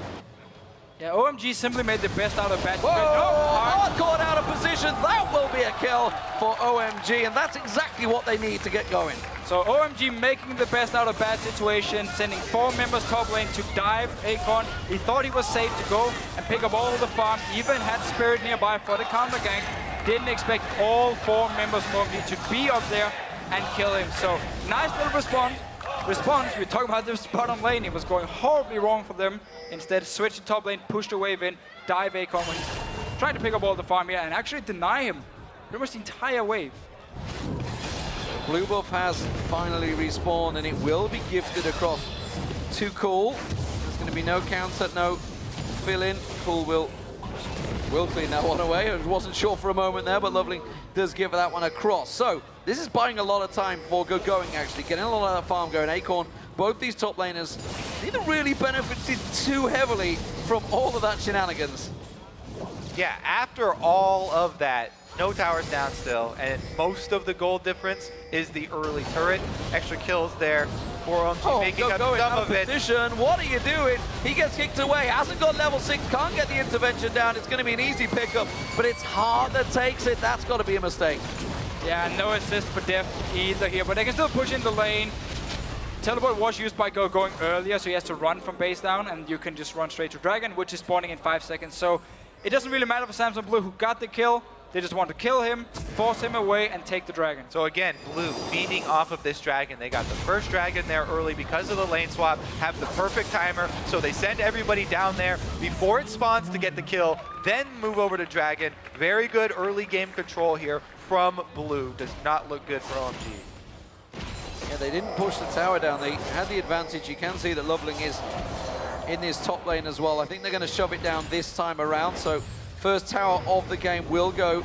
Yeah, OMG simply made the best out of bad. Whoa! Hard caught out of position. That will be a kill for OMG, and that's exactly what they need to get going. So OMG making the best out of bad situation, sending 4 members top lane to dive Acorn. He thought he was safe to go and pick up all the farm, even had Spirit nearby for the counter gank. Didn't expect all 4 members of OMG to be up there and kill him. So nice little response. We're talking about this bottom lane. It was going horribly wrong for them. Instead, switch to top lane, push the wave in, dive Acorn when he's trying to pick up all the farm here and actually deny him pretty much the entire wave. Blue buff has finally respawned, and it will be gifted across to Cool. There's going to be no counter, no fill-in. Cool will clean that one away. I wasn't sure for a moment there, but Lovely does give that one across. So this is buying a lot of time for Gogoing, actually, getting a lot of that farm going. Acorn, both these top laners, neither really benefited too heavily from all of that shenanigans. Yeah, after all of that, no towers down still, and most of the gold difference is the early turret. Extra kills there for OMG, making up some of it. Position. What are you doing? He gets kicked away, hasn't got level 6, can't get the intervention down. It's going to be an easy pickup, but it's hard that takes it. That's got to be a mistake. Yeah, no assist for Deft either here, but they can still push in the lane. Teleport was used by Gogoing earlier, so he has to run from base down, and you can just run straight to Dragon, which is spawning in 5 seconds. So it doesn't really matter for Samsung Blue who got the kill. They just want to kill him, force him away, and take the Dragon. So again, Blue feeding off of this Dragon. They got the first Dragon there early because of the lane swap, have the perfect timer, so they send everybody down there before it spawns to get the kill, then move over to Dragon. Very good early game control here from Blue. Does not look good for OMG. Yeah, they didn't push the tower down. They had the advantage. You can see that Loveling is in this top lane as well. I think they're going to shove it down this time around, so first tower of the game will go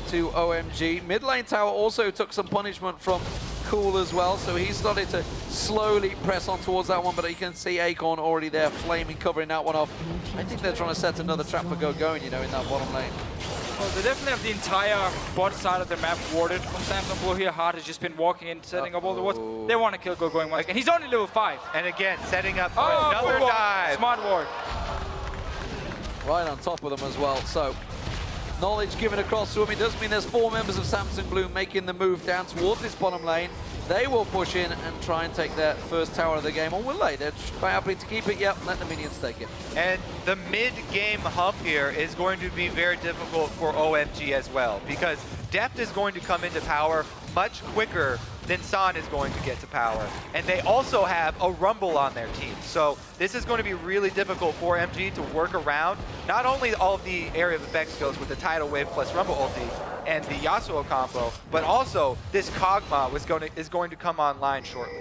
to OMG. Mid lane tower also took some punishment from Cool as well, so he started to slowly press on towards that one, but you can see Acorn already there, flaming, covering that one off. I think they're trying to set another trap for Gogoing, you know, in that bottom lane. Well, they definitely have the entire bot side of the map warded from Samsung Blue here. Hart has just been walking in, setting up all the wards. They want to kill Gogoing once again. He's only level 5. And again, setting up another dive. Smart ward. Right on top of them as well. So knowledge given across to him. It does mean there's 4 members of Samsung Blue making the move down towards this bottom lane. They will push in and try and take their first tower of the game, or will they? They're quite happy to keep it. Yep, let the minions take it. And the mid-game hump here is going to be very difficult for OMG as well, because Deft is going to come into power much quicker than San is going to get to power. And they also have a Rumble on their team. So this is going to be really difficult for MG to work around not only all of the area of effect skills with the Tidal Wave plus Rumble ulti and the Yasuo combo, but also this Kog'Maw is going to come online shortly.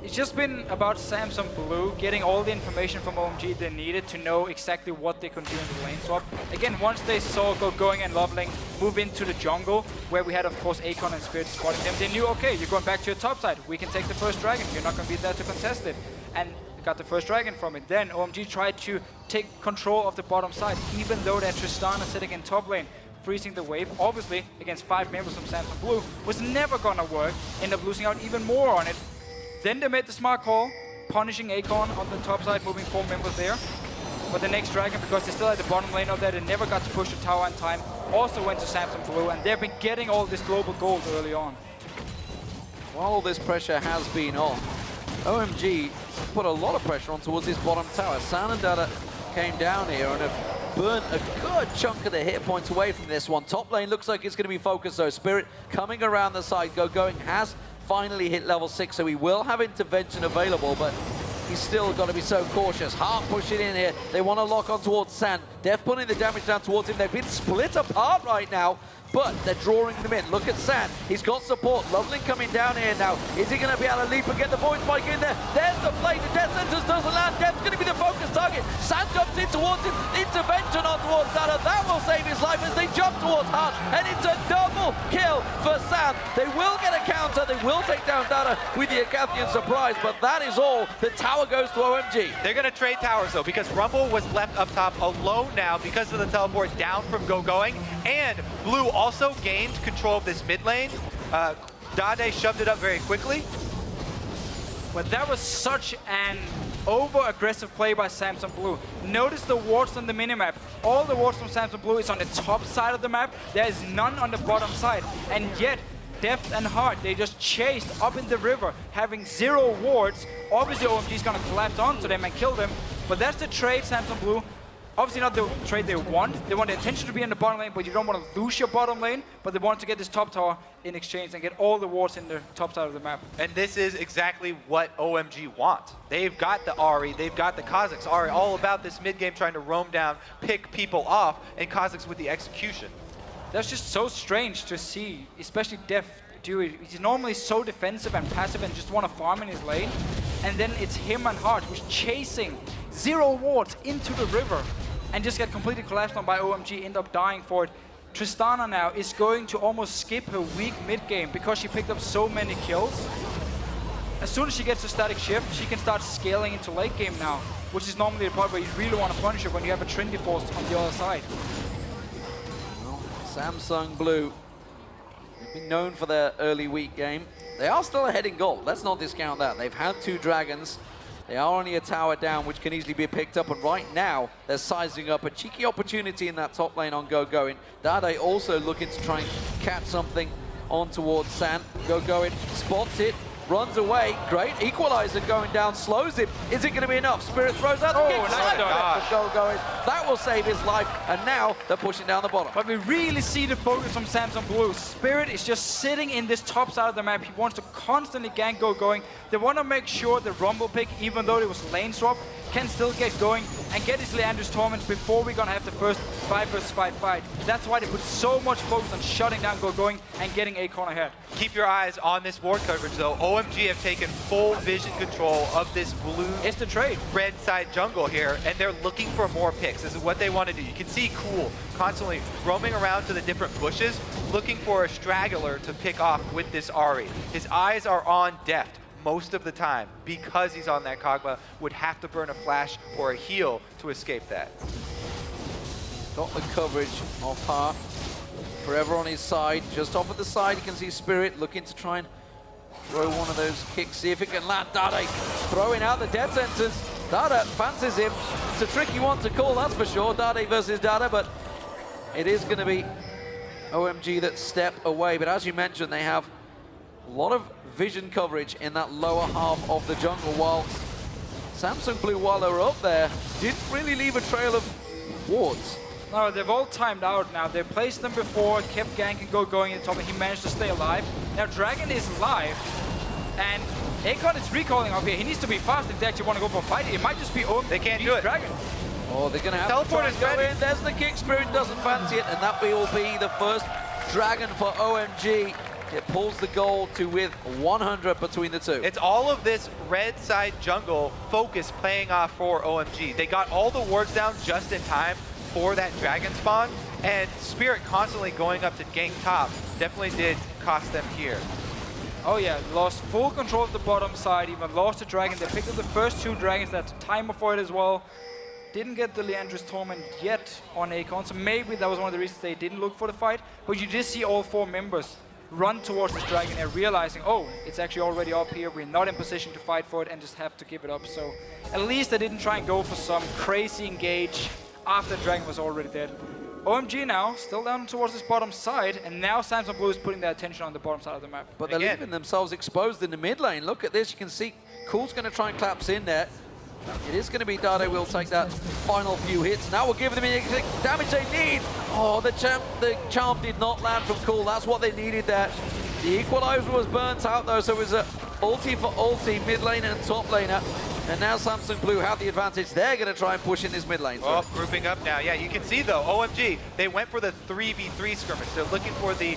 It's just been about Samsung Blue getting all the information from OMG they needed to know exactly what they could do in the lane swap. Again, once they saw Gogoing and Loveling move into the jungle, where we had, of course, Acorn and Spirit spotting them, they knew, okay, you're going back to your top side. We can take the first Dragon. You're not going to be there to contest it. And got the first Dragon from it. Then OMG tried to take control of the bottom side, even though that Tristana sitting in top lane, freezing the wave, obviously, against 5 members from Samsung Blue, was never going to work. End up losing out even more on it. Then they made the smart call, punishing Acorn on the top side, moving 4 members there. But the next Dragon, because they're still at the bottom lane of there, they never got to push the tower in time, also went to Samsung Blue, and they've been getting all this global gold early on. While all this pressure has been on, OMG put a lot of pressure on towards this bottom tower. San and Dada came down here and have burnt a good chunk of the hit points away from this one. Top lane looks like it's going to be focused though. Spirit coming around the side. Gogoing has finally hit level 6, so he will have intervention available, but he's still got to be so cautious. Hart pushing in here. They want to lock on towards San. Def putting the damage down towards him. They've been split apart right now, but they're drawing them in. Look at San. He's got support. Loveling coming down here now. Is he going to be able to leap and get the void spike in there? There's the play. The Death Sentence doesn't land. Def's going to be the focus target. San jumps in towards him. Intervention on towards Dada. That will save his life as they jump towards Hart. And it's a double kill for San. They will get a counter. They will take down Dada with the Acathian surprise, but that is all. The tower goes to OMG. They're going to trade towers, though, because Rumble was left up top alone now because of the teleport down from Going, and Blue also gained control of this mid lane. Dade shoved it up very quickly. But that was such an over-aggressive play by Samsung Blue. Notice the wards on the minimap. All the wards from Samsung Blue is on the top side of the map. There is none on the bottom side. And yet, Deft and Hart, they just chased up in the river, having 0 wards. Obviously, OMG is going to collapse onto them and kill them. But that's the trade, Samsung Blue. Obviously not the trade they want. They want the attention to be in the bottom lane, but you don't want to lose your bottom lane. But they want to get this top tower in exchange and get all the wards in the top side of the map. And this is exactly what OMG want. They've got the Ahri, they've got the Kha'Zix. Ahri all about this mid game trying to roam down, pick people off, and Kha'Zix with the execution. That's just so strange to see, especially Def do it. He's normally so defensive and passive and just want to farm in his lane. And then it's him and Hart who's chasing 0 wards into the river and just get completely collapsed on by OMG, end up dying for it. Tristana now is going to almost skip her weak mid game because she picked up so many kills. As soon as she gets a static shift, she can start scaling into late game now, which is normally the part where you really want to punish her when you have a Trinity Force on the other side. Well, Samsung Blue, they've been known for their early weak game. They are still ahead in gold. Let's not discount that. They've had 2 dragons. They are only a tower down, which can easily be picked up. And right now, they're sizing up a cheeky opportunity in that top lane on Going. Dade also looking to try and catch something on towards San. Going spots it, runs away. Great. Equalizer going down, slows him. Is it going to be enough? Spirit throws out the kick. Nice Going. That will save his life. And now they're pushing down the bottom. But we really see the focus from Samsung Blue. Spirit is just sitting in this top side of the map. He wants to constantly gank Going. They want to make sure the Rumble pick, even though it was lane swap, can still get going and get his Leander's Torment before we're going to have the first 5 versus 5 fight. That's why they put so much focus on shutting down Going and getting Acorn ahead. Keep your eyes on this ward coverage, though. OMG have taken full vision control of this blue, it's the trade, red side jungle here, and they're looking for more picks. This is what they want to do. You can see Cool constantly roaming around to the different bushes, looking for a straggler to pick off with this Ahri. His eyes are on Deft most of the time because he's on that Kog'Maw, would have to burn a flash or a heal to escape that. Got the coverage of Hart. Forever on his side. Just off at the side, you can see Spirit looking to try and throw one of those kicks, see if it can land. Dade throwing out the Death Sentence. Dada fancies him. It's a tricky one to call, that's for sure. Dade versus Dada, but it is going to be OMG that step away. But as you mentioned, they have a lot of vision coverage in that lower half of the jungle, while Samsung Blue, while they were up there, didn't really leave a trail of wards. No, they've all timed out now. They placed them before, kept ganking Going in the top, and he managed to stay alive. Now Dragon is live, and Acorn is recalling up here. He needs to be fast if they actually want to go for a fight. It might just be they can't do it. Dragon. Oh, they're going to have to try and go in. There's the kick. Spirit doesn't fancy it, and that will be the first Dragon for OMG. It pulls the goal to with 100 between the two. It's all of this red side jungle focus playing off for OMG. They got all the wards down just in time for that dragon spawn, and Spirit constantly going up to gank top definitely did cost them here. Oh yeah, lost full control of the bottom side, even lost the dragon. They picked up the first 2 dragons, that's timer for it as well. Didn't get the Leander's Torment yet on Acorn, so maybe that was one of the reasons they didn't look for the fight. But you did see all 4 members run towards this dragon and realizing, oh, it's actually already up here, we're not in position to fight for it and just have to give it up. So at least they didn't try and go for some crazy engage after the dragon was already dead. OMG now, still down towards this bottom side, and now Samsung Blue is putting their attention on the bottom side of the map. But they're leaving themselves exposed in the mid lane. Look at this, you can see Cool's going to try and collapse in there. It is going to be Dade will take that final few hits. Now we'll give them the damage they need. Oh, the charm did not land from Cool. That's what they needed there. The equalizer was burnt out though, so it was a ulti for ulti, mid lane and top laner. And now Samsung Blue have the advantage. They're going to try and push in this mid lane. Oh, grouping up now. Yeah, you can see though, OMG, they went for the 3v3 skirmish. They're looking for the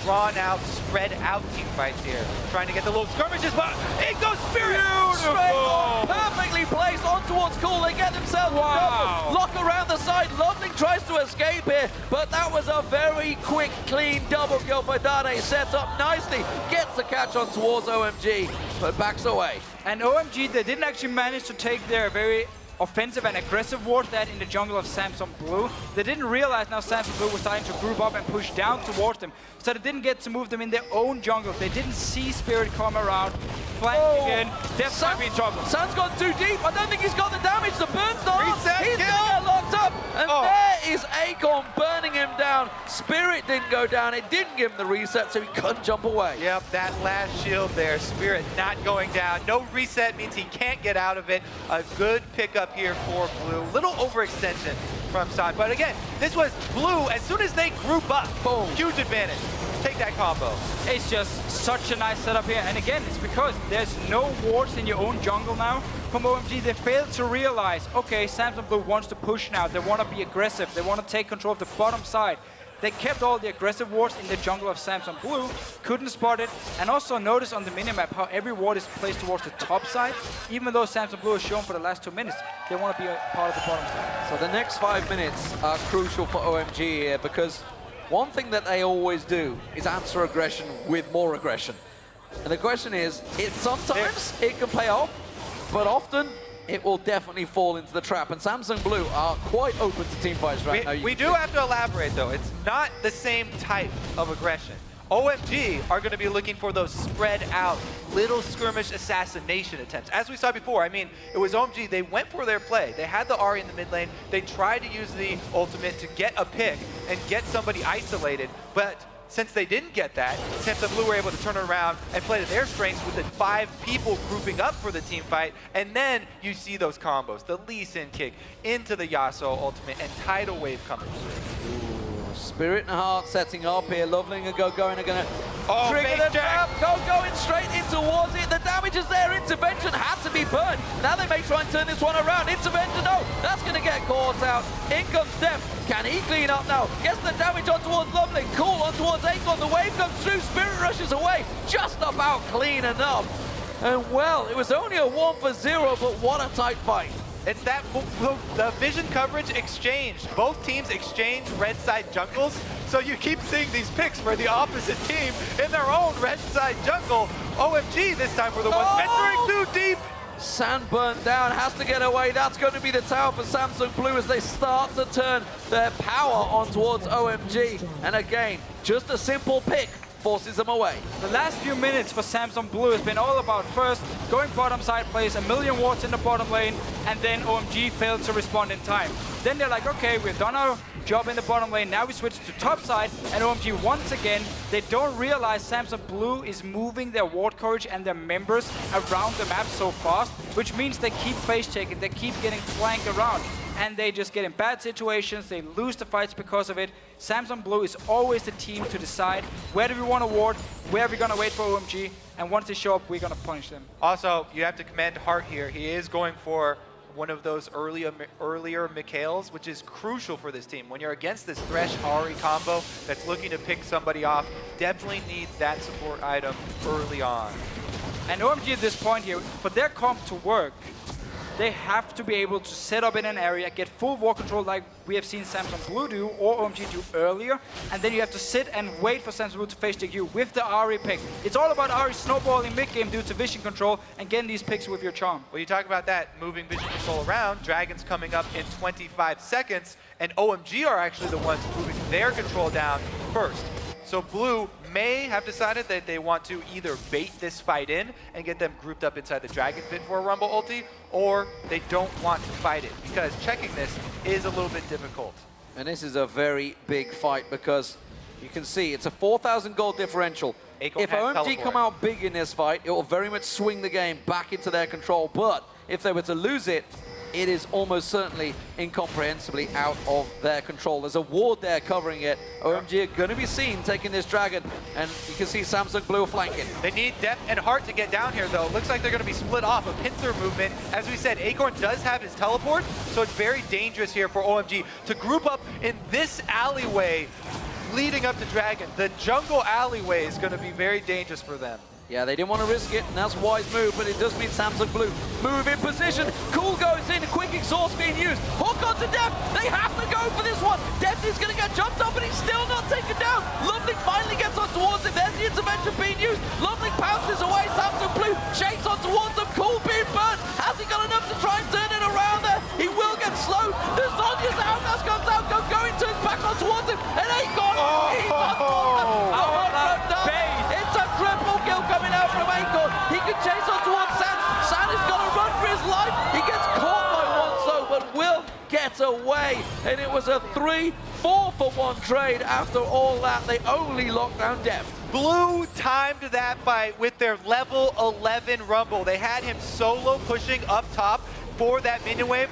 drawn out, spread out team fights here. Trying to get the little skirmishes, but it goes Spirit! Straight on, perfectly placed on towards Cool. They get themselves a lock around the side. Loveling tries to escape here, but that was a very quick, clean double kill for Dade. Sets up nicely, gets the catch on towards OMG, but backs away. And OMG, they didn't actually manage to take their very offensive and aggressive ward that in the jungle of Samsung Blue. They didn't realize now Samsung Blue was starting to group up and push down towards them. So they didn't get to move them in their own jungle. They didn't see Spirit come around, flanking in. Death might be in trouble. Sun's gone too deep. I don't think he's got the damage. The burn's not up. Reset, He's gonna get locked up. And there is Acorn burning him down. Spirit didn't go down. It didn't give him the reset, so he couldn't jump away. Yep, that last shield there, Spirit not going down. No reset means he can't get out of it. A good pickup here for Blue. Little overextension from side, but again, this was Blue. As soon as they group up, boom, huge advantage. Take that combo. It's just such a nice setup here. And again, it's because there's no wards in your own jungle now. From OMG, they failed to realize, okay, Samsung Blue wants to push now. They want to be aggressive. They want to take control of the bottom side. They kept all the aggressive wards in the jungle of Samsung Blue, couldn't spot it, and also notice on the minimap how every ward is placed towards the top side. Even though Samsung Blue is shown for the last 2 minutes, they want to be a part of the bottom side. So the next 5 minutes are crucial for OMG here, because one thing that they always do is answer aggression with more aggression. And the question is, sometimes it can pay off, but often it will definitely fall into the trap. And Samsung Blue are quite open to team fights right now. We do have to elaborate though. It's not the same type of aggression. OMG are going to be looking for those spread out little skirmish assassination attempts. As we saw before, I mean, it was OMG, they went for their play. They had the Ahri in the mid lane. They tried to use the ultimate to get a pick and get somebody isolated, but since they didn't get that, Samsung Blue were able to turn it around and play to their strengths with the 5 people grouping up for the team fight. And then you see those combos, the Lee Sin kick into the Yasuo ultimate and tidal wave coming through. Spirit and Heart setting up here. Loveling and going are going to trigger base the trap. Going straight in towards it. The damage is there. Intervention had to be burned. Now they may try and turn this one around. Intervention, no. That's going to get caught out. In comes Def. Can he clean up now? Gets the damage on towards Loveling. Cool on towards Acorn. The wave comes through. Spirit rushes away. Just about clean enough. And well, it was only a 1-for-0, but what a tight fight. It's that the vision coverage exchange. Both teams exchange red side jungles, so you keep seeing these picks for the opposite team in their own red side jungle. OMG this time for the ones venturing too deep. Sand burned down, has to get away. That's going to be the tower for Samsung Blue as they start to turn their power on towards OMG. And again, just a simple pick forces them away. The last few minutes for Samsung Blue has been all about first going bottom side, plays a million wards in the bottom lane, and then OMG failed to respond in time. Then they're like, okay, we've done our job in the bottom lane, now we switch to top side, and OMG once again, they don't realize Samsung Blue is moving their ward coverage and their members around the map so fast, which means they keep face checking, they keep getting flanked around, and they just get in bad situations, they lose the fights because of it. Samsung Blue is always the team to decide where do we want to ward, where are we going to wait for OMG, and once they show up, we're going to punish them. Also, you have to commend Hart here. He is going for one of those earlier Mikhails, which is crucial for this team. When you're against this Thresh Ahri combo that's looking to pick somebody off, definitely need that support item early on. And OMG at this point here, for their comp to work, they have to be able to set up in an area, get full ward control like we have seen Samsung Blue do or OMG do earlier, and then you have to sit and wait for Samsung Blue to face check you with the Ahri pick. It's all about Ahri snowballing mid-game due to vision control and getting these picks with your charm. Well, you talk about that, moving vision control around, Dragon's coming up in 25 seconds, and OMG are actually the ones moving their control down first. So Blue may have decided that they want to either bait this fight in and get them grouped up inside the Dragon Pit for a Rumble ulti, or they don't want to fight it, because checking this is a little bit difficult. And this is a very big fight because you can see it's a 4,000 gold differential. Acorn if OMG teleport. come out big in this fight, it will very much swing the game back into their control. But if they were to lose it, it is almost certainly incomprehensibly out of their control. There's a ward there covering it. OMG are going to be seen taking this dragon, and you can see Samsung Blue flanking. They need depth and heart to get down here, though. Looks like they're going to be split off. A pincer movement. As we said, Acorn does have his teleport, so it's very dangerous here for OMG to group up in this alleyway leading up to Dragon. The jungle alleyway is going to be very dangerous for them. Yeah, they didn't want to risk it, and that's a wise move, but it does mean Samsung Blue move in position. Cool goes in, quick exhaust being used. Hook onto Deft. They have to go for this one. Deft is going to get jumped up, but he's still not taken down. Lovely finally gets on towards him. There's the intervention being used. Lovely pounces away. Samsung Blue shakes on towards them. Cool being burnt. Has he got enough to try and turn it around there? He will get slowed. The Sonya's out. Nas comes out. Going turns back on towards him. And Acorn, he's on towards them. It's a triple kill coming out from Acorn. He can chase on towards San. San is going to run for his life. He gets caught by one so, but will get away. And it was a 3-4-for-1 trade. After all that, they only locked down Deft. Blue timed that fight with their level 11 Rumble. They had him solo pushing up top for that minion wave.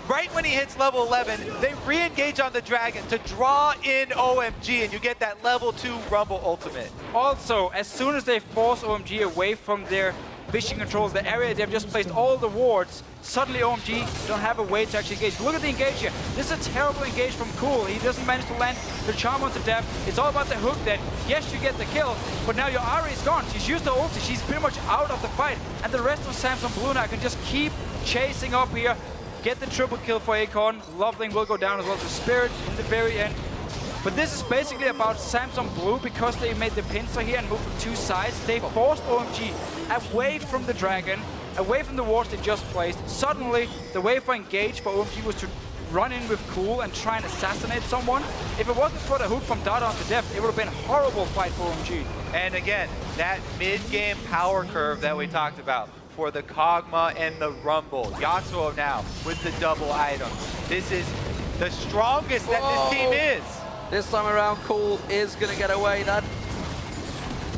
Right when he hits level 11, they re-engage on the Dragon to draw in OMG, and you get that level 2 Rumble ultimate. Also, as soon as they force OMG away from their vision controls, the area they've just placed all the wards, suddenly OMG don't have a way to actually engage. Look at the engage here. This is a terrible engage from Cool. He doesn't manage to land the charm onto Deft. It's all about the hook that, yes, you get the kill, but now your Ari is gone. She's used the ulti. She's pretty much out of the fight. And the rest of Samsung Blue now can just keep chasing up here. Get the triple kill for Acorn. Loveling will go down as well to Spirit in the very end. But this is basically about Samsung Blue because they made the pincer here and moved from two sides. They forced OMG away from the Dragon, away from the wards they just placed. Suddenly, the way for engage for OMG was to run in with Cool and try and assassinate someone. If it wasn't for the hook from Dada onto Deft, it would have been a horrible fight for OMG. And again, that mid-game power curve that we talked about for the Kog'Maw and the Rumble. Yasuo now with the double items. This is the strongest that this team is. This time around, Cool is going to get away. That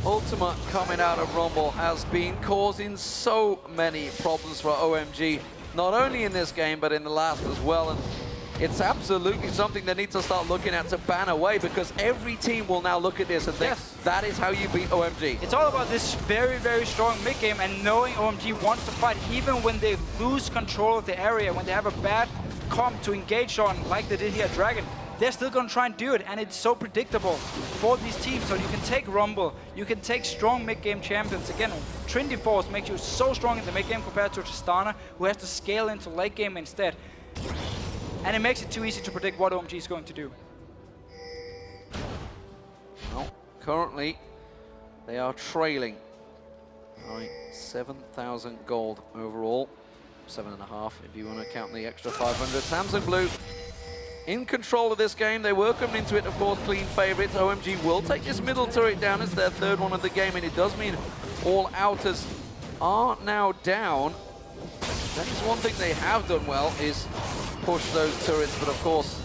ultimate coming out of Rumble has been causing so many problems for OMG, not only in this game, but in the last as well. And it's absolutely something they need to start looking at to ban away, because every team will now look at this and think, that is how you beat OMG. It's all about this very, very strong mid-game and knowing OMG wants to fight even when they lose control of the area, when they have a bad comp to engage on, like they did here at Dragon. They're still going to try and do it, and it's so predictable for these teams. So you can take Rumble, you can take strong mid-game champions. Again, Trinity Force makes you so strong in the mid-game compared to Tristana, who has to scale into late game instead. And it makes it too easy to predict what OMG is going to do. Well, currently, they are trailing. 7,000 gold overall. 7.5 if you want to count the extra 500. Samsung Blue in control of this game. They were coming into it, of course, clean favorites. OMG will take this middle turret down as their third one of the game, and it does mean all outers are now down. That is one thing they have done well, is push those turrets, but of course,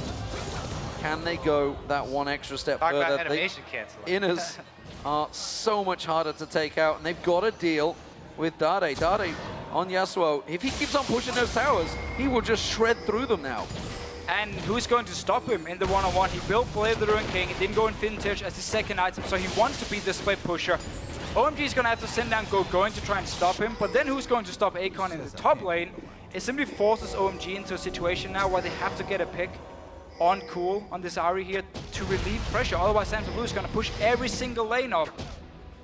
can they go that one extra step further? About animation canceling. Inners are so much harder to take out, and they've got to deal with Dade. Dade on Yasuo, if he keeps on pushing those towers, he will just shred through them now. And who's going to stop him in the one-on-one? He built Blade of the Ruined King, he didn't go in Vintage as his second item, so he wants to be the split pusher. OMG is going to have to send down going to try and stop him, but then who's going to stop Acorn in the top lane? It simply forces OMG into a situation now where they have to get a pick on Cool, on this Ari here, to relieve pressure. Otherwise, Samsung Blue is going to push every single lane up.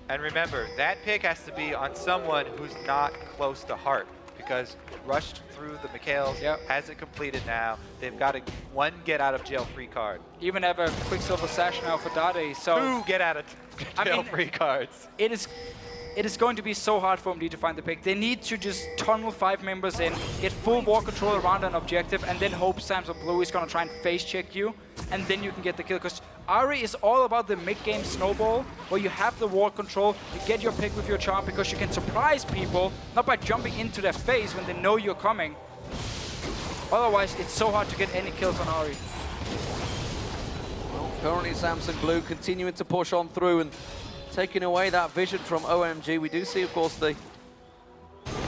And remember, that pick has to be on someone who's not close to Heart, because rushed through the Mikhails, hasn't completed now. They've got a one get out of jail free card. Even have a Quicksilver Sash now for Dade, so... 2 get out of jail free cards. It is going to be so hard for OMG to find the pick. They need to just tunnel 5 members in, get full war control around an objective, and then hope Samsung Blue is going to try and face check you, and then you can get the kill. Because Ari is all about the mid-game snowball, where you have the ward control, you get your pick with your charm, because you can surprise people, not by jumping into their face when they know you're coming. Otherwise, it's so hard to get any kills on Ari. Well, currently Samsung Blue continuing to push on through and taking away that vision from OMG. We do see, of course, the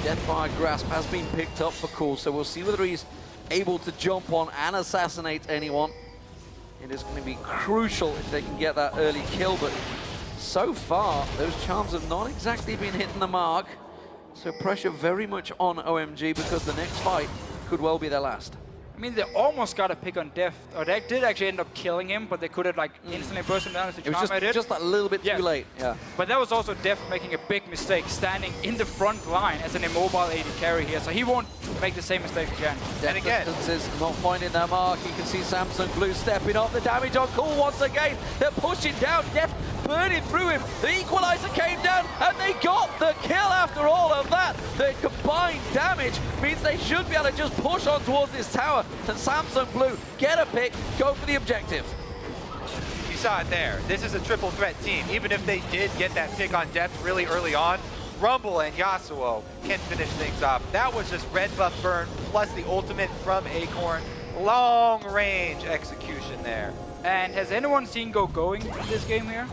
Deathfire Grasp has been picked up for Cool, so we'll see whether he's able to jump on and assassinate anyone. It is going to be crucial if they can get that early kill, but so far, those charms have not exactly been hitting the mark. So pressure very much on OMG because the next fight could well be their last. I mean, they almost got a pick on Deft, or they did actually end up killing him, but they could have like instantly burst him down as a It was just a little bit too late, yeah. But that was also Deft making a big mistake, standing in the front line as an immobile AD carry here, so he won't make the same mistake again. And again, is not finding their mark. You can see Samsung Blue stepping up. The damage on Cool once again. They're pushing down. Deft burning through him. The equalizer came down, and they got the kill after all of that. The combined damage means they should be able to just push on towards this tower. And Samsung Blue get a pick, go for the objective. You saw it there. This is a triple threat team. Even if they did get that pick on Deft really early on, Rumble and Yasuo can finish things off. That was just red buff burn plus the ultimate from Acorn. Long range execution there. And has anyone seen Go going in this game here?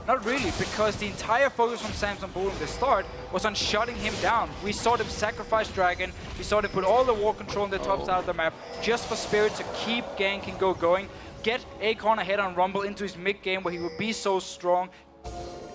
Not really, because the entire focus from Samsung Blue in the start was on shutting him down. We saw them sacrifice Dragon, we saw them put all the war control on the top side of the map just for Spirit to keep ganking Go going, get Acorn ahead on Rumble into his mid game where he would be so strong.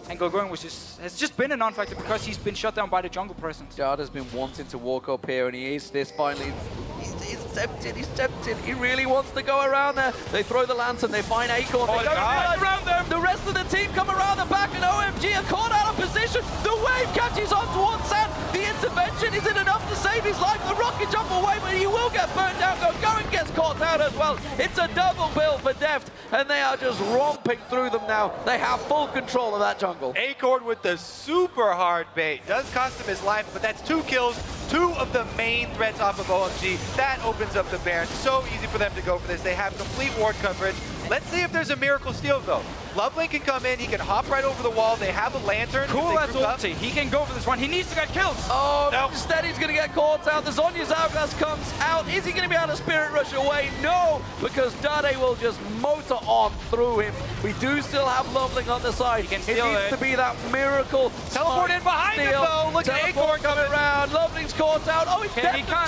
And Go going has just been a non-factor because he's been shut down by the jungle presence. Jard has been wanting to walk up here, and he is this finally. He's tempted. He really wants to go around there. They throw the lantern, they find Acorn, they go around them. The rest of the team come around the back, and OMG are caught out of position. The wave catches on towards Sand. The intervention isn't enough to save his life. The rocket jump away, but he will get burned down. Going gets caught out as well. It's a double bill for Deft, and they are just romping through them now. They have full control of that jungle. Acorn with the super hard bait. Does cost him his life, but that's 2 kills. 2 of the main threats off of OMG. That opens up the Baron. So easy for them to go for this. They have complete ward coverage. Let's see if there's a miracle steal, though. Lovelink can come in. He can hop right over the wall. They have a lantern. Cool as ulti. He can go for this one. He needs to get kills. Oh, nope. Instead he's going to get caught out. The Zhonya's Hourglass comes out. Is he going to be able to Spirit Rush away? No, because Dade will just motor on through him. We do still have Lovelink on the side. He can steal it. Needs to be that miracle. Teleport in behind him, though. Look at Acorn coming around. Lovelink's caught out. Oh, he's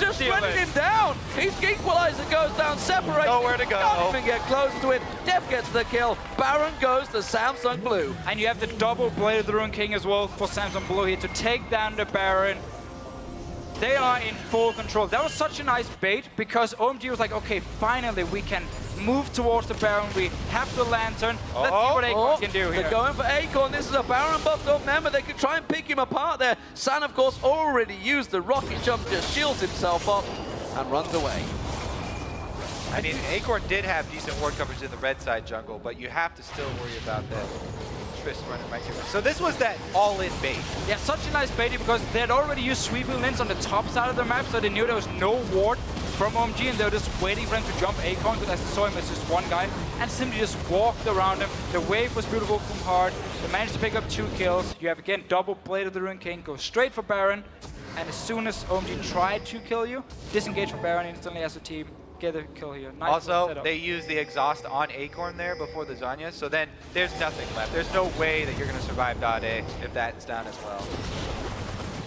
just running him down. His equalizer goes down, separates. Nowhere to go. Can't even get close to it. Def gets the kill. Baron goes to Samsung Blue. And you have the double Blade of the Ruined King as well for Samsung Blue here to take down the Baron. They are in full control. That was such a nice bait because OMG was like, okay, finally we can move towards the Baron. We have the lantern. Let's see what Acorn can do here. They're going for Acorn. This is a Baron buffed up member. They could try and pick him apart there. San, of course, already used the rocket jump, just shields himself up and runs away. I mean, Acorn did have decent ward coverage in the red side jungle, but you have to still worry about that Trist running right here. So this was that all-in bait. Yeah, such a nice bait because they had already used sweeping links on the top side of the map, so they knew there was no ward from OMG, and they were just waiting for him to jump Acorn because I saw him as just one guy, and simply just walked around him. The wave was beautiful from hard. They managed to pick up 2 kills. You have, again, double Blade of the Ruined King, go straight for Baron, and as soon as OMG tried to kill you, disengage from Baron instantly as a team. Get a kill here. Nice also, they use the exhaust on Acorn there before the Zhonja, so then there's nothing left. There's no way that you're going to survive Dade if that's down as well.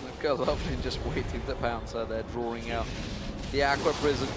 Look at Lovelink just waiting to pounce her. They're drawing out the Aqua Prison.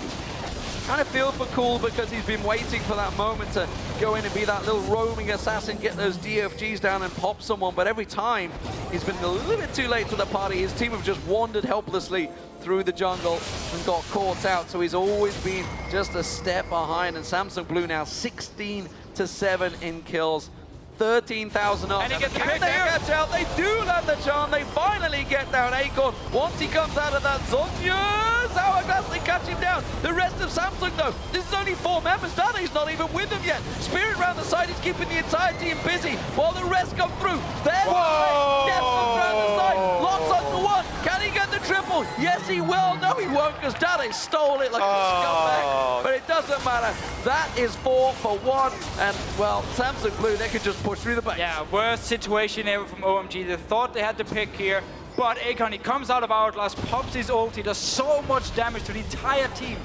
Kind of feel for Cool because he's been waiting for that moment to go in and be that little roaming assassin, get those DFGs down and pop someone, but every time he's been a little bit too late to the party. His team have just wandered helplessly through the jungle and got caught out, so he's always been just a step behind, and Samsung Blue now 16-7 in kills. 13,000 up. And he gets the Can pick they there. catch out? They do land the charm. They finally get down Acorn. Once he comes out of that Zhonya's Hourglass, they catch him down. The rest of Samsung, though, this is only 4 members. Dade's not even with them yet. Spirit round the side is keeping the entire team busy while the rest come through. There's Def comes round the side. Locks onto 1. Can he get the triple? Yes, he will. No, he won't, because Dade stole it like a scumbag. But it doesn't matter. That is 4 for 1. And, well, Samsung Blue, they could just push through the base. Yeah, worst situation ever from OMG. They thought they had the pick here, but Acorn, he comes out of Hourglass, pops his ulti, does so much damage to the entire team.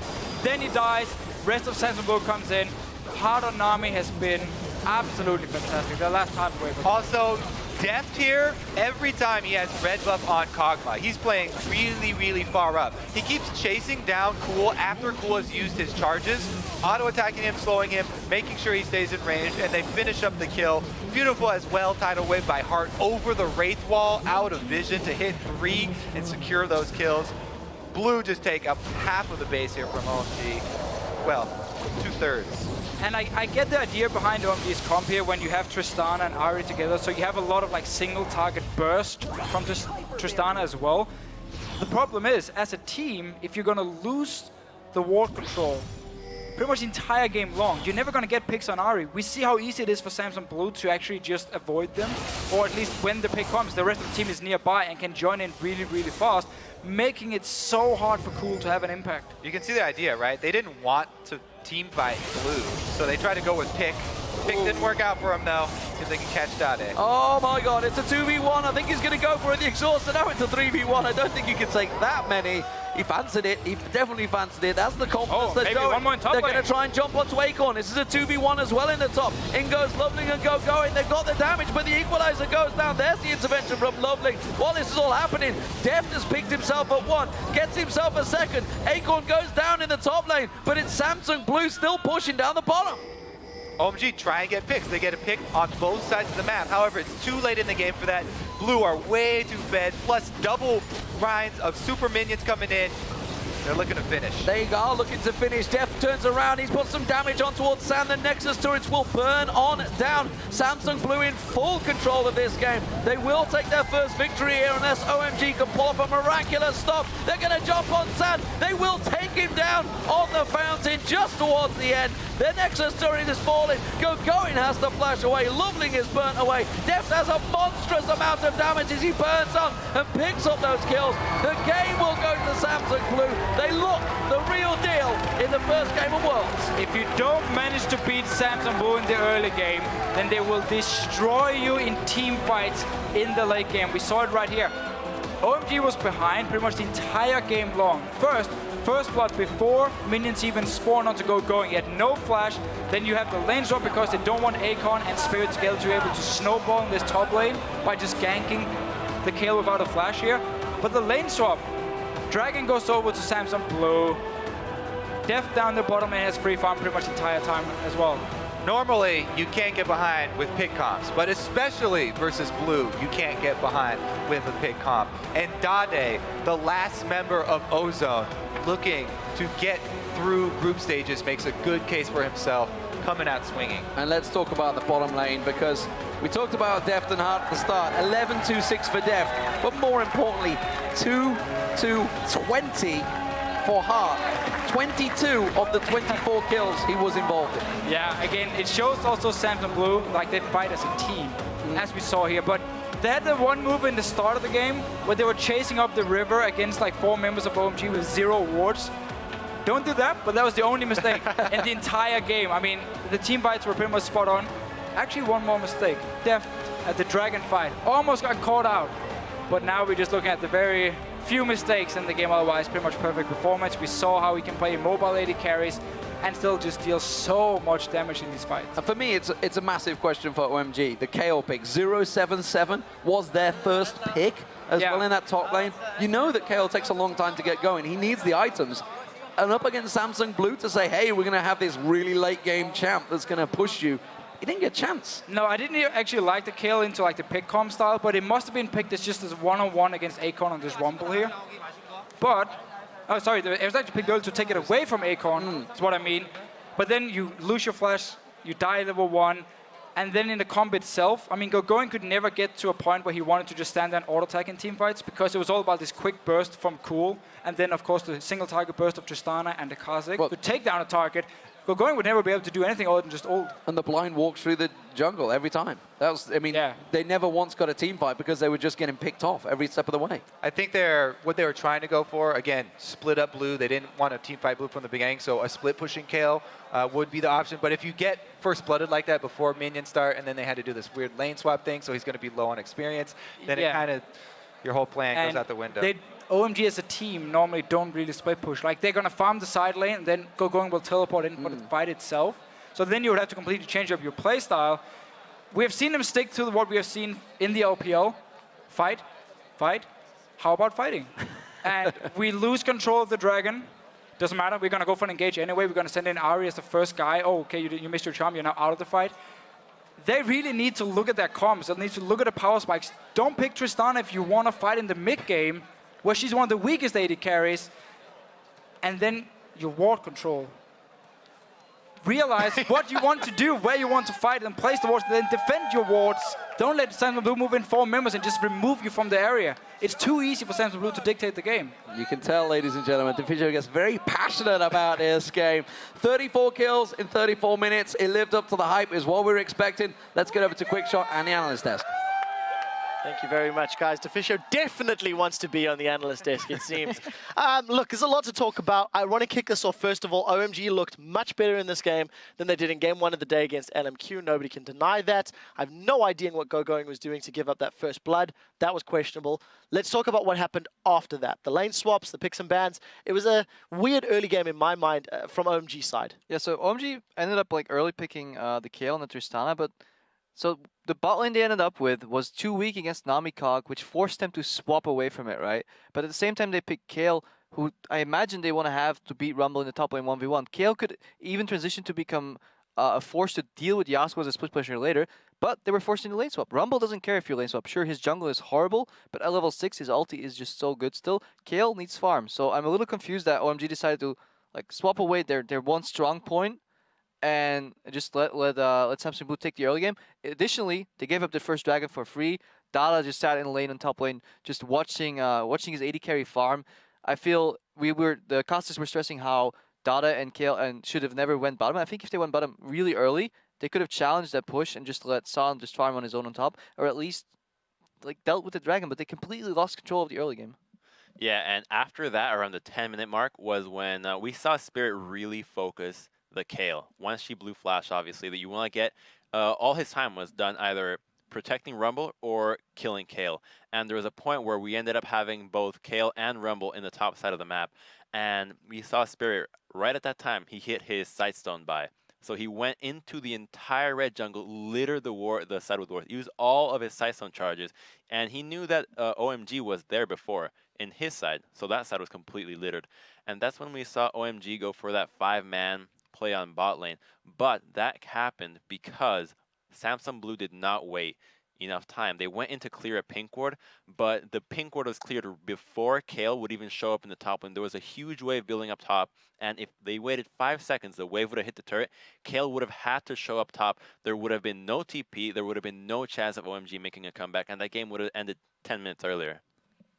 Then he dies, rest of Samsung Blue comes in. Hard on Nami has been absolutely fantastic. The last time away. Also, Deft here, every time he has red buff on Kog'Maw, he's playing really, really far up. He keeps chasing down Cool after Cool has used his charges, auto-attacking him, slowing him, making sure he stays in range, and they finish up the kill. Beautiful as well, tidal wave by Heart over the Wraith Wall, out of vision to hit 3 and secure those kills. Blue just take up half of the base here from OMG. Well, 2/3. And I get the idea behind OMG's comp here when you have Tristana and Ahri together, so you have a lot of like single target burst from Tristana as well. The problem is, as a team, if you're gonna lose the ward control pretty much the entire game long, you're never gonna get picks on Ahri. We see how easy it is for Samsung Blue to actually just avoid them, or at least when the pick comes, the rest of the team is nearby and can join in really, really fast, making it so hard for Cool to have an impact. You can see the idea, right? They didn't want to team fight Blue, so they tried to go with Pick. Pick didn't work out for him though, if they can catch Dade. Oh my god, it's a 2v1. I think he's going to go for the exhaust, and now it's a 3v1. I don't think you can take that many. He fancied it. He definitely fancied it. That's the confidence they're showing. One more in top They're lane. going to try and jump onto Acorn. This is a 2v1 as well in the top. In goes Loveling and going. They've got the damage, but the equalizer goes down. There's the intervention from Loveling. While this is all happening, Deft has picked himself at 1, gets himself a 2nd. Acorn goes down in the top lane, but it's Samsung Blue still pushing down the bottom. OMG try and get picks. They get a pick on both sides of the map. However, it's too late in the game for that. Blue are way too fed, plus double grinds of super minions coming in. They're looking to finish. They are looking to finish. Deft turns around. He's put some damage on towards Sam. The Nexus turrets will burn on down. Samsung Blue in full control of this game. They will take their first victory here unless OMG can pull off a miraculous stop. They're going to jump on Sam. They will take him down on the fountain just towards the end. The Nexus turret is falling. Going has to flash away. Loveling is burnt away. Deft has a monstrous amount of damage as he burns on and picks up those kills. The game will go to Samsung Blue. They look the real deal in the first game of Worlds. If you don't manage to beat Samsung Blue in the early game, then they will destroy you in team fights in the late game. We saw it right here. OMG was behind pretty much the entire game long. First blood before minions even spawn onto going. He had no flash. Then you have the lane swap because they don't want Akon and Spirit together to be able to snowball in this top lane by just ganking the kill without a flash here. But the lane swap, Dragon goes over to Samsung Blue. Deft down the bottom and has free farm pretty much the entire time as well. Normally, you can't get behind with pick comps, but especially versus Blue, you can't get behind with a pick comp. And Dade, the last member of Ozone, looking to get through group stages, makes a good case for himself, coming out swinging. And let's talk about the bottom lane, because we talked about Deft and Heart at the start. 11-2-6 for Deft, but more importantly, 2-20 for Heart. 22 of the 24 kills he was involved in. Yeah, again, it shows also Samsung Blue, like they fight as a team, as we saw here. But they had the one move in the start of the game where they were chasing up the river against like 4 members of OMG with 0 wards. Don't do that, but that was the only mistake in the entire game. I mean, the team fights were pretty much spot on. Actually, one more mistake. Deft at the Dragon fight almost got caught out. But now we're just looking at the very few mistakes in the game, otherwise pretty much perfect performance. We saw how he can play mobile AD carries and still just deal so much damage in these fights. And for me, it's a massive question for OMG. The KO pick, 077 was their first pick as well in that top lane. You know that KO takes a long time to get going. He needs the items. And up against Samsung Blue to say, hey, we're going to have this really late game champ that's going to push you. He didn't get a chance. No, I didn't actually like the kill into like the pick comp style, but it must have been picked as just as one-on-one against Akon on this Rumble here. But, oh sorry, it was actually picked early to take it away from Akon, that's what I mean. But then you lose your flash, you die level 1, and then in the comp itself, I mean, Going could never get to a point where he wanted to just stand there and auto-attack in team fights because it was all about this quick burst from Cool, and then of course the single target burst of Tristana and the Kha'Zix to take down a target. Going would never be able to do anything other than just ult. And the blind walk through the jungle every time. That was, I mean, they never once got a team fight because they were just getting picked off every step of the way. I think what they were trying to go for, again, split up Blue. They didn't want a team fight Blue from the beginning, so a split pushing KO would be the option. But if you get first blooded like that before minions start, and then they had to do this weird lane swap thing, so he's going to be low on experience, then it kind of, your whole plan goes out the window. OMG as a team normally don't really split push. Like they're gonna farm the side lane and then Going will teleport in for the fight itself. So then you would have to completely change up your play style. we have seen them stick to what we have seen in the LPL. Fight, fight. How about fighting? And we lose control of the dragon. Doesn't matter. We're going to go for an engage anyway. We're going to send in Ari as the first guy. Oh, okay, you missed your charm. You're now out of the fight. They really need to look at their comps. They need to look at the power spikes. Don't pick Tristana if you want to fight in the mid game, where she's one of the weakest AD carries. And then your ward control. Realize what you want to do, where you want to fight, and place the wards, then defend your wards. Don't let Samsung Blue move in 4 members and just remove you from the area. It's too easy for Samsung Blue to dictate the game. You can tell, ladies and gentlemen, Deficio gets very passionate about this game. 34 kills in 34 minutes. It lived up to the hype, is what we were expecting. Let's get over to Quick Shot and the analyst desk. Thank you very much, guys. Deficio definitely wants to be on the analyst desk, it seems. Look, there's a lot to talk about. I want to kick this off. First of all, OMG looked much better in this game than they did in game 1 of the day against LMQ. Nobody can deny that. I have no idea what GoGoing was doing to give up that first blood. That was questionable. Let's talk about what happened after that. The lane swaps, the picks and bans. It was a weird early game in my mind from OMG side. Yeah, so OMG ended up like early picking the Kayle and the Tristana, but so the bot lane they ended up with was too weak against Namikog, which forced them to swap away from it, right? But at the same time, they picked Kayle, who I imagine they want to have to beat Rumble in the top lane 1v1. Kayle could even transition to become a force to deal with Yasuo as a split pusher later, but they were forced into lane swap. Rumble doesn't care if you lane swap. Sure, his jungle is horrible, but at level 6, his ulti is just so good still. Kayle needs farm, so I'm a little confused that OMG decided to like swap away their one strong point and just let Samsung Blue take the early game. Additionally, they gave up the first dragon for free. Dada just sat in lane on top lane, just watching his AD carry farm. I feel the casters were stressing how Dada and Kayle should have never went bottom. I think if they went bottom really early, they could have challenged that push and just let San just farm on his own on top, or at least like dealt with the dragon. But they completely lost control of the early game. Yeah, and after that, around the 10-minute mark, was when we saw Spirit really focus the Kayle. Once she blew flash, obviously, that you want to get all his time was done either protecting Rumble or killing Kayle. And there was a point where we ended up having both Kayle and Rumble in the top side of the map. And we saw Spirit right at that time. He hit his Sightstone buy. So he went into the entire red jungle, littered the side with wards, used all of his Sightstone charges, and he knew that OMG was there before in his side. So that side was completely littered. And that's when we saw OMG go for that 5-man play on bot lane, but that happened because Samsung Blue did not wait enough time. They went in to clear a pink ward, but the pink ward was cleared before Kayle would even show up in the top lane. There was a huge wave building up top, and if they waited 5 seconds, the wave would have hit the turret. Kayle would have had to show up top. There would have been no TP. There would have been no chance of OMG making a comeback, and that game would have ended 10 minutes earlier.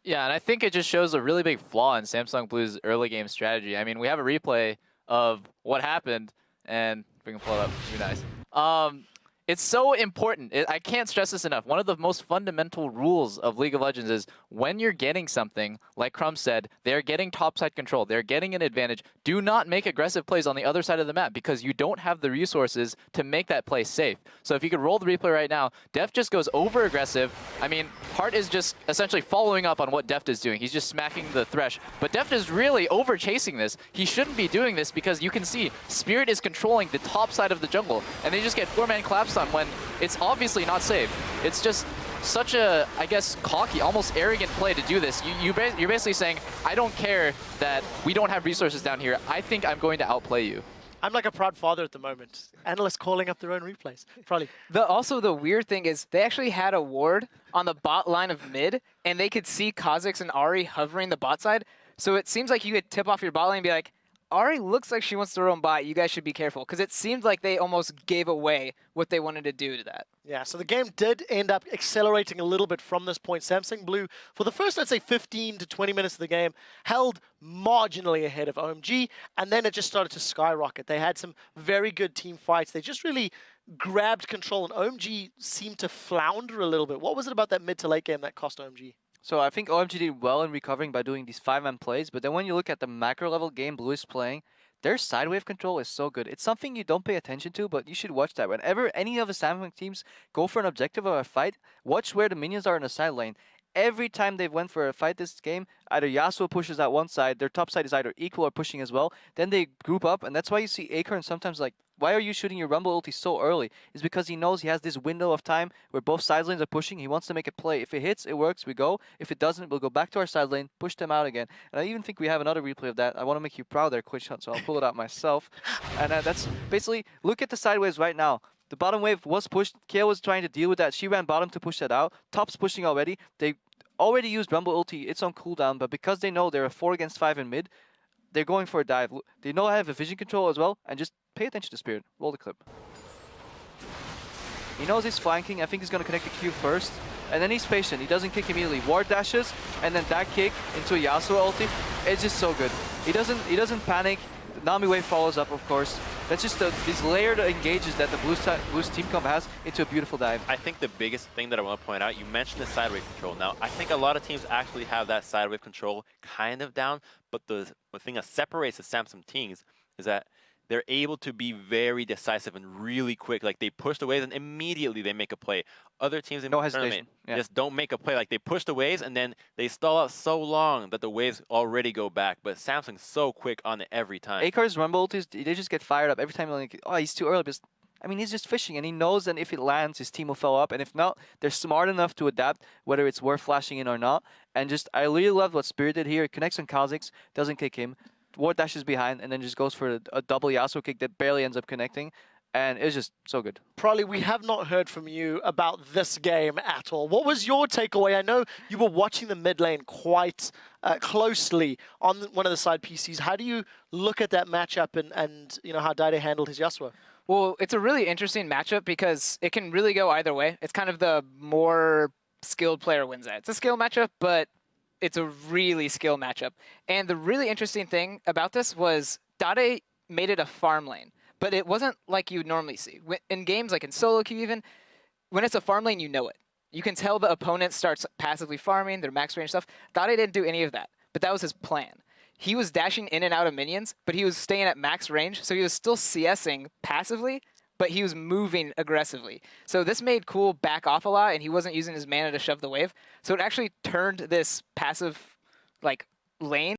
Yeah, and I think it just shows a really big flaw in Samsung Blue's early game strategy. I mean, we have a replay of what happened, and if we can pull it up, it'd be nice. It's so important. I can't stress this enough. One of the most fundamental rules of League of Legends is when you're getting something, like Crumb said, they're getting topside control. They're getting an advantage. Do not make aggressive plays on the other side of the map because you don't have the resources to make that play safe. So if you could roll the replay right now, Deft just goes over aggressive. I mean, Hart is just essentially following up on what Deft is doing. He's just smacking the Thresh. But Deft is really over chasing this. He shouldn't be doing this because you can see Spirit is controlling the top side of the jungle, and they just get 4-man collapse on when it's obviously not safe. It's just such a, I guess, cocky, almost arrogant play to do this. You're basically saying, I don't care that we don't have resources down here. I think I'm going to outplay you. I'm like a proud father at the moment. Analysts calling up their own replays. Probably. Also, the weird thing is they actually had a ward on the bot line of mid, and they could see Kha'Zix and Ahri hovering the bot side. So it seems like you could tip off your bot lane and be like, Ahri looks like she wants to roam bot. You guys should be careful. Because it seemed like they almost gave away what they wanted to do to that. Yeah, so the game did end up accelerating a little bit from this point. Samsung Blue, for the first, let's say, 15 to 20 minutes of the game, held marginally ahead of OMG, and then it just started to skyrocket. They had some very good team fights. They just really grabbed control, and OMG seemed to flounder a little bit. What was it about that mid to late game that cost OMG? So I think OMG did well in recovering by doing these 5-man plays, but then when you look at the macro level game Blue is playing, their side wave control is so good. It's something you don't pay attention to, but you should watch that. Whenever any of the Samsung teams go for an objective or a fight, watch where the minions are in the side lane. every time they went for a fight this game, either Yasuo pushes at one side, their top side is either equal or pushing as well, then they group up, and that's why you see Acorn sometimes like, why are you shooting your Rumble ulti so early? It's because he knows he has this window of time where both side lanes are pushing, he wants to make a play. If it hits, it works, we go. If it doesn't, we'll go back to our side lane, push them out again. And I even think we have another replay of that. I want to make you proud there, QuickShot, so I'll pull it out myself. And that's basically, look at the sideways right now. The bottom wave was pushed, Kayle was trying to deal with that, she ran bottom to push that out, top's pushing already, they already used Rumble ulti, it's on cooldown, but because they know they're a 4 against 5 in mid, they're going for a dive. They know I have a vision control as well, and just pay attention to Spirit. Roll the clip. He knows he's flanking, I think he's going to connect the Q first, and then he's patient, he doesn't kick immediately. Ward dashes, and then that kick into a Yasuo ulti, it's just so good. He doesn't panic, the Nami wave follows up of course. That's just these layered engages that the Blues team comp has into a beautiful dive. I think the biggest thing that I want to point out, you mentioned the side wave control. Now, I think a lot of teams actually have that side wave control kind of down, but the thing that separates the Samsung teams is that they're able to be very decisive and really quick. Like, they push the waves and immediately they make a play. Other teams in the tournament just don't make a play. Like, they push the waves and then they stall out so long that the waves already go back. But Samsung's so quick on it every time. Akar's Rumble ultis, they just get fired up every time. Like, oh, he's too early. Because, I mean, he's just fishing, and he knows that if it lands, his team will fill up. And if not, they're smart enough to adapt, whether it's worth flashing in or not. And just, I really love what Spirit did here. It connects on Kha'Zix, doesn't kick him. Ward dashes behind, and then just goes for a double Yasuo kick that barely ends up connecting. And it's just so good. Prolly, we have not heard from you about this game at all. What was your takeaway? I know you were watching the mid lane quite closely on one of the side PCs. How do you look at that matchup and you know how Dade handled his Yasuo? Well, it's a really interesting matchup because it can really go either way. It's kind of the more skilled player wins that. It's a skill matchup, but it's a really skill matchup. And the really interesting thing about this was Dade made it a farm lane, but it wasn't like you would normally see. In games like in solo queue even, when it's a farm lane, you know it. You can tell the opponent starts passively farming, their max range stuff. Dade didn't do any of that, but that was his plan. He was dashing in and out of minions, but he was staying at max range, so he was still CSing passively, but he was moving aggressively. So this made Cool back off a lot, and he wasn't using his mana to shove the wave. So it actually turned this passive like lane